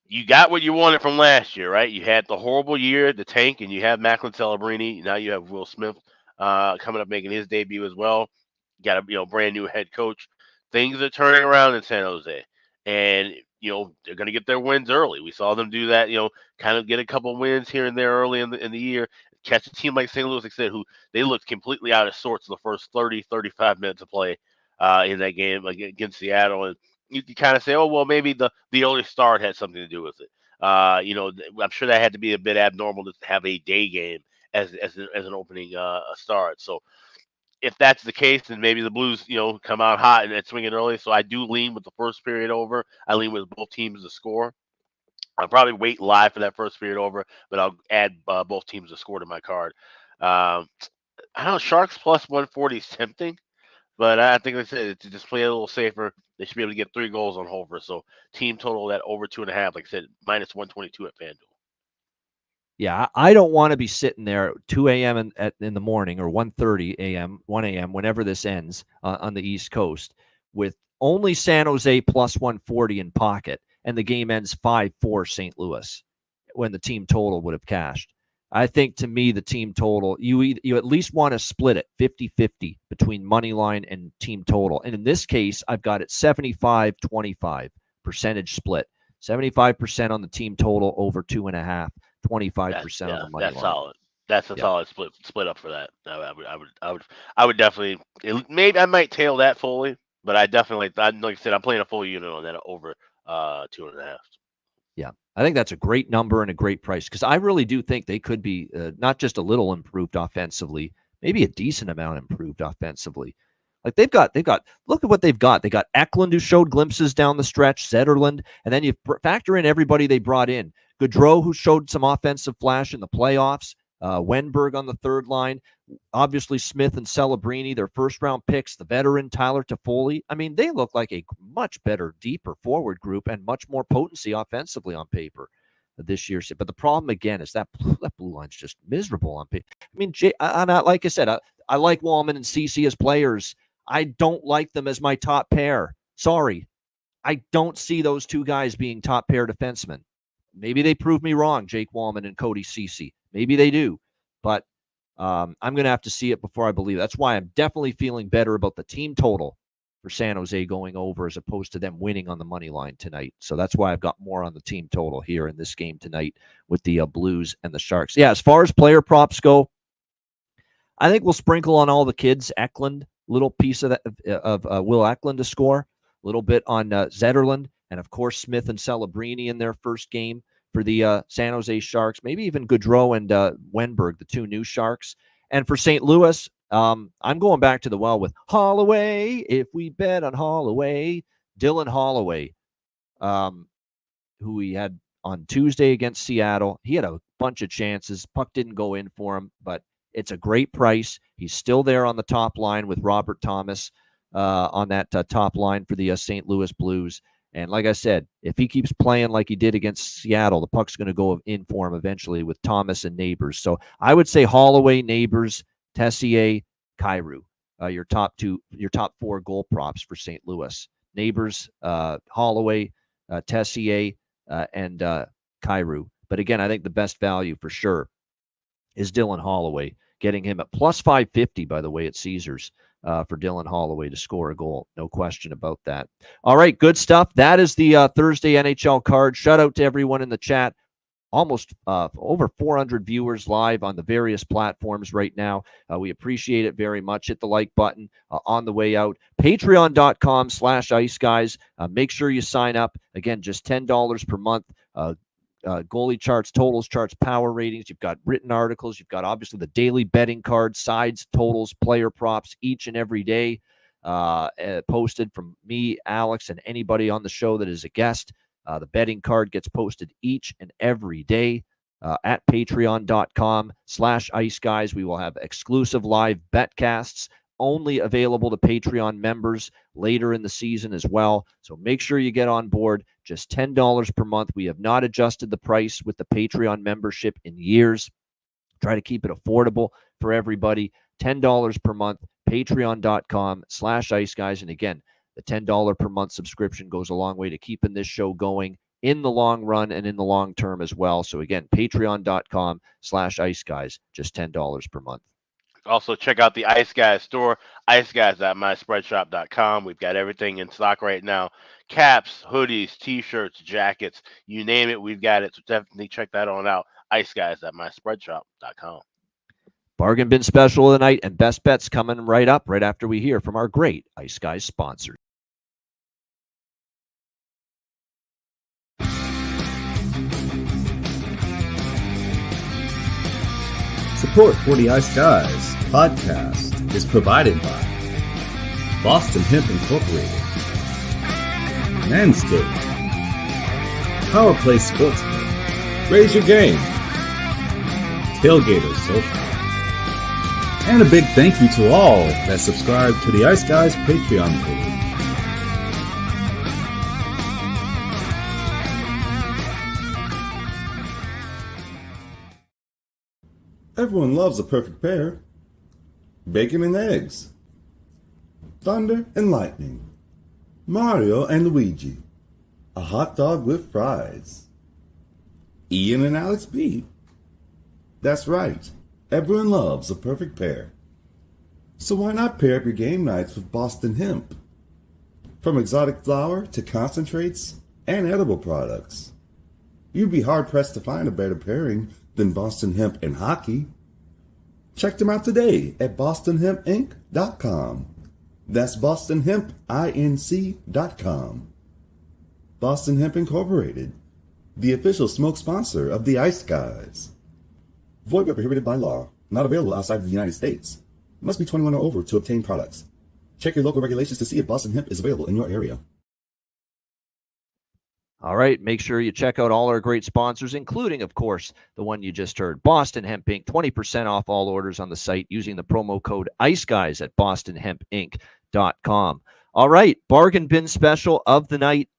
you got what you wanted from last year, right? You had the horrible year, the tank, and you have Macklin Celebrini. Now you have Will Smith coming up making his debut as well. Got a brand new head coach. Things are turning around in San Jose, and they're going to get their wins early. We saw them do that. Kind of get a couple wins here and there early in the year. Catch a team like St. Louis, like I said, who they looked completely out of sorts in the first 30, 35 minutes of play in that game against Seattle, and you can kind of say, oh well, maybe the early start had something to do with it. I'm sure that had to be a bit abnormal to have a day game as an opening start. So if that's the case, then maybe the Blues, come out hot and swing it early. So I do lean with the first period over. I lean with both teams to score. I'll probably wait live for that first period over, but I'll add both teams to score to my card. I don't know, Sharks plus 140 is tempting, but I think, like I said, to just play a little safer, they should be able to get 3 goals on Hofer. So team total that over 2.5, like I said, minus 122 at FanDuel. Yeah, I don't want to be sitting there at 2 a.m. in the morning or 1:30 a.m., 1 a.m., whenever this ends on the East Coast with only San Jose plus 140 in pocket, and the game ends 5-4 St. Louis when the team total would have cashed. I think, to me, the team total, you at least want to split it 50-50 between money line and team total. And in this case, I've got it 75-25 percentage split. 75% on the team total over 2.5. 25% on the money line. That's solid. That's a solid split up for that. I would definitely. Maybe I might tail that fully, but I definitely, like I said, I'm playing a full unit on that over 2.5. Yeah, I think that's a great number and a great price, because I really do think they could be not just a little improved offensively, maybe a decent amount improved offensively. Like they've got, look at what they've got. They got Eklund, who showed glimpses down the stretch, Zetterlund, and then you factor in everybody they brought in. Gaudreau, who showed some offensive flash in the playoffs. Wenberg on the third line. Obviously, Smith and Celebrini, their first-round picks. The veteran, Tyler Toffoli. I mean, they look like a much better, deeper forward group and much more potency offensively on paper this year. But the problem, again, is that blue line's just miserable on paper. I mean, like I said, I like Wallman and Ceci as players. I don't like them as my top pair. Sorry. I don't see those two guys being top pair defensemen. Maybe they prove me wrong, Jake Wallman and Cody Ceci. Maybe they do. But I'm going to have to see it before I believe it. That's why I'm definitely feeling better about the team total for San Jose going over as opposed to them winning on the money line tonight. So that's why I've got more on the team total here in this game tonight with the Blues and the Sharks. Yeah, as far as player props go, I think we'll sprinkle on all the kids. Eklund, little piece of that of Will Eklund to score, a little bit on Zetterlund, and of course Smith and Celebrini in their first game for the San Jose Sharks. Maybe even Gaudreau and Wenberg, the two new Sharks. And for St. Louis, I'm going back to the well with Holloway. If we bet on Holloway, Dylan Holloway, who he had on Tuesday against Seattle. He had a bunch of chances. Puck didn't go in for him, but it's a great price. He's still there on the top line with Robert Thomas on that top line for the St. Louis Blues. And like I said, if he keeps playing like he did against Seattle, the puck's going to go in for him eventually with Thomas and Neighbors. So I would say Holloway, Neighbors, Tessier, Kyrou, your top four goal props for St. Louis. Neighbors, Holloway, Tessier, and Kyrou. But again, I think the best value for sure is Dylan Holloway, getting him at plus 550, by the way, at Caesars for Dylan Holloway to score a goal. No question about that. All right, good stuff. That is the Thursday NHL card. Shout out to everyone in the chat. Almost over 400 viewers live on the various platforms right now. We appreciate it very much. Hit the like button on the way out. Patreon.com/Ice Guys. Make sure you sign up. Again, just $10 per month. Goalie charts, totals charts, power ratings. You've got written articles. You've got obviously the daily betting cards, sides, totals, player props each and every day posted from me, Alex, and anybody on the show that is a guest. The betting card gets posted each and every day at patreon.com/Ice Guys. We will have exclusive live betcasts only available to Patreon members later in the season as well. So make sure you get on board. Just $10 per month. We have not adjusted the price with the Patreon membership in years. Try to keep it affordable for everybody. $10 per month, patreon.com/Ice Guys. And again, the $10 per month subscription goes a long way to keeping this show going in the long run and in the long term as well. So again, patreon.com/Ice Guys, just $10 per month. Also, check out the Ice Guys store, iceguys.myspreadshop.com. We've got everything in stock right now. Caps, hoodies, T-shirts, jackets, you name it, we've got it. So definitely check that on out, iceguys.myspreadshop.com. Bargain bin special of the night and best bets coming right up right after we hear from our great Ice Guys sponsors. Support for the Ice Guys podcast is provided by Boston Hemp Incorporated, Manscaped, Power Play Sportsman, Raise Your Game, Tailgater Social, and a big thank you to all that subscribe to the Ice Guys Patreon page. Everyone loves a perfect pair. Bacon and eggs. Thunder and lightning. Mario and Luigi. A hot dog with fries. Ian and Alex B. That's right. Everyone loves a perfect pair. So why not pair up your game nights with Boston Hemp? From exotic flower to concentrates and edible products. You'd be hard-pressed to find a better pairing than Boston Hemp and hockey. Check them out today at bostonhempinc.com. That's bostonhempinc.com. Boston Hemp Incorporated, the official smoke sponsor of the Ice Guys. Void where prohibited by law. Not available outside of the United States. Must be 21 or over to obtain products. Check your local regulations to see if Boston Hemp is available in your area. All right, make sure you check out all our great sponsors, including, of course, the one you just heard, Boston Hemp Inc. 20% off all orders on the site using the promo code ICEGUYS at bostonhempinc.com. All right, bargain bin special of the night.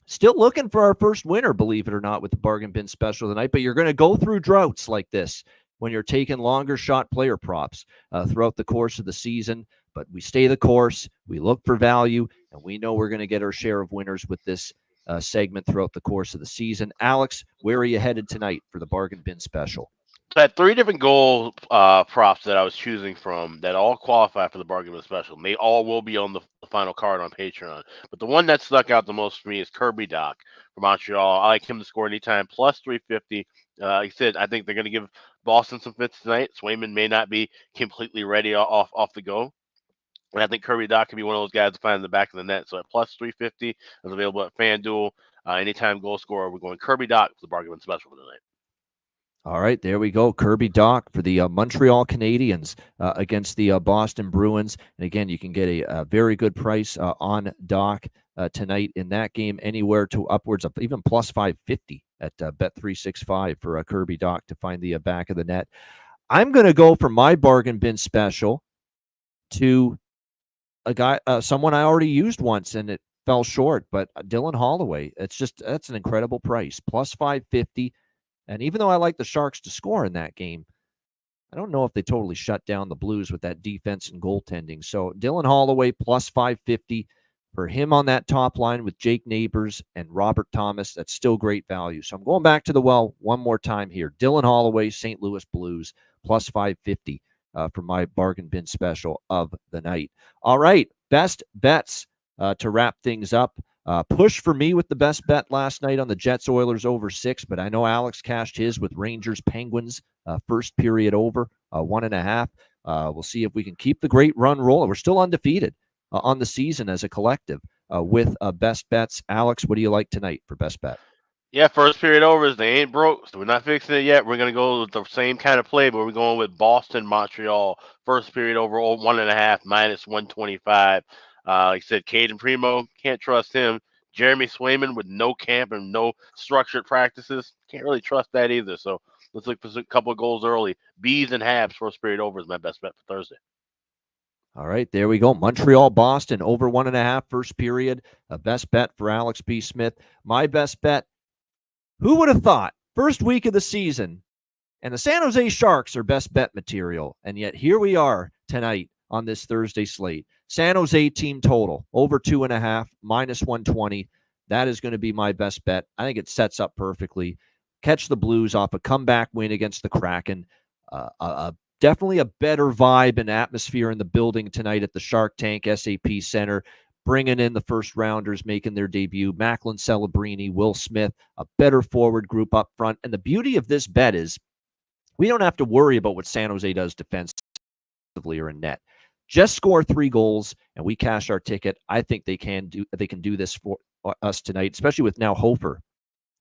Still looking for our first winner, believe it or not, with the bargain bin special of the night, but you're going to go through droughts like this when you're taking longer shot player props throughout the course of the season. But we stay the course, we look for value, and we know we're going to get our share of winners with this segment throughout the course of the season. Alex, where are you headed tonight for the bargain bin special? So I had 3 different goal props that I was choosing from that all qualify for the bargain bin special. And they all will be on the final card on Patreon. But the one that stuck out the most for me is Kirby Doc from Montreal. I like him to score anytime, plus 350. Like I said, I think they're going to give Boston some fits tonight. Swayman may not be completely ready off the go. And I think Kirby Doc can be one of those guys to find in the back of the net. So at plus 350 is available at FanDuel. Anytime goal scorer, we're going Kirby Doc for the bargain bin special for tonight. All right, there we go. Kirby Doc for the Montreal Canadiens against the Boston Bruins. And again, you can get a very good price on Doc tonight in that game, anywhere to upwards of even plus 550 at Bet365 for Kirby Doc to find the back of the net. I'm going to go for my bargain bin special to a guy, someone I already used once, and it fell short, but Dylan Holloway. That's an incredible price, plus 550. And even though I like the Sharks to score in that game, I don't know if they totally shut down the Blues with that defense and goaltending. So Dylan Holloway plus 550 for him on that top line with Jake Neighbors and Robert Thomas. That's still great value. So I'm going back to the well one more time here. Dylan Holloway, St. Louis Blues, plus 550 for my bargain bin special of the night. All right, best bets to wrap things up. Push for me with the best bet last night on the Jets Oilers over 6, but I know Alex cashed his with Rangers Penguins first period over 1.5. We'll see if we can keep the great run rolling. We're still undefeated on the season as a collective with best bets. Alex, what do you like tonight for best bet? Yeah, first period overs, they ain't broke, so we're not fixing it yet. We're going to go with the same kind of play, but we're going with Boston, Montreal, first period over 1.5, minus 125. Like I said, Caden Primo, can't trust him. Jeremy Swayman with no camp and no structured practices, can't really trust that either. So let's look for a couple of goals early. Bees and Habs, first period over is my best bet for Thursday. All right, there we go. Montreal, Boston, over 1.5 first period. A best bet for Alex B. Smith. My best bet, who would have thought? First week of the season, and the San Jose Sharks are best bet material. And yet here we are tonight on this Thursday slate. San Jose team total, over 2.5, minus 120. That is going to be my best bet. I think it sets up perfectly. Catch the Blues off a comeback win against the Kraken. Definitely a better vibe and atmosphere in the building tonight at the Shark Tank SAP Center. Bringing in the first rounders, making their debut. Macklin Celebrini, Will Smith, a better forward group up front. And the beauty of this bet is we don't have to worry about what San Jose does defensively or in net. Just score 3 goals and we cash our ticket. I think they can do this for us tonight, especially with now Hofer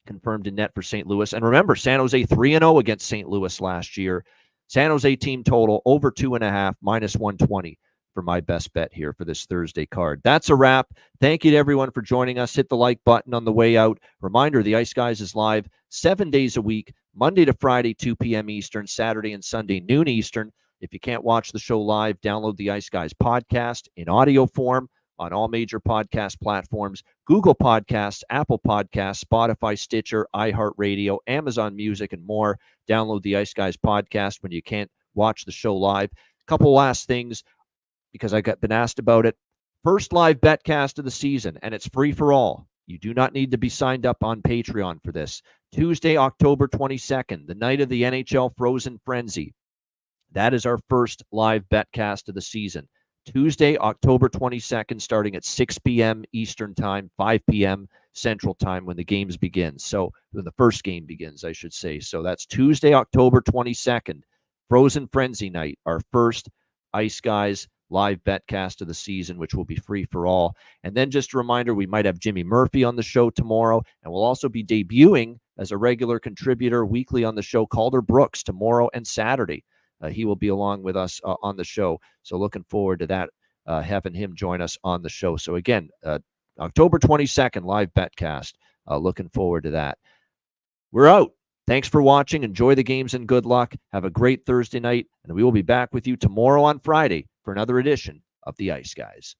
confirmed in net for St. Louis. And remember, San Jose 3-0 against St. Louis last year. San Jose team total over 2.5, minus 120 for my best bet here for this Thursday card. That's a wrap. Thank you to everyone for joining us. Hit the like button on the way out. Reminder, the Ice Guys is live 7 days a week, Monday to Friday, 2 p.m. Eastern, Saturday and Sunday, noon Eastern. If you can't watch the show live, download the Ice Guys podcast in audio form on all major podcast platforms, Google Podcasts, Apple Podcasts, Spotify, Stitcher, iHeartRadio, Amazon Music, and more. Download the Ice Guys podcast when you can't watch the show live. A couple last things, because I got been asked about it. First live betcast of the season, and it's free for all. You do not need to be signed up on Patreon for this. Tuesday, October 22nd, the night of the NHL Frozen Frenzy. That is our first live betcast of the season. Tuesday, October 22nd, starting at 6 p.m. Eastern Time, 5 p.m. Central Time when the games begin. So when the first game begins, I should say. So that's Tuesday, October 22nd, Frozen Frenzy night, our first Ice Guys live betcast of the season, which will be free for all. And then just a reminder, we might have Jimmy Murphy on the show tomorrow, and we'll also be debuting as a regular contributor weekly on the show, Calder Brooks, tomorrow and Saturday. He will be along with us on the show. So looking forward to that, having him join us on the show. So again, October 22nd, live betcast. Looking forward to that. We're out. Thanks for watching. Enjoy the games and good luck. Have a great Thursday night, and we will be back with you tomorrow on Friday for another edition of the Ice Guys.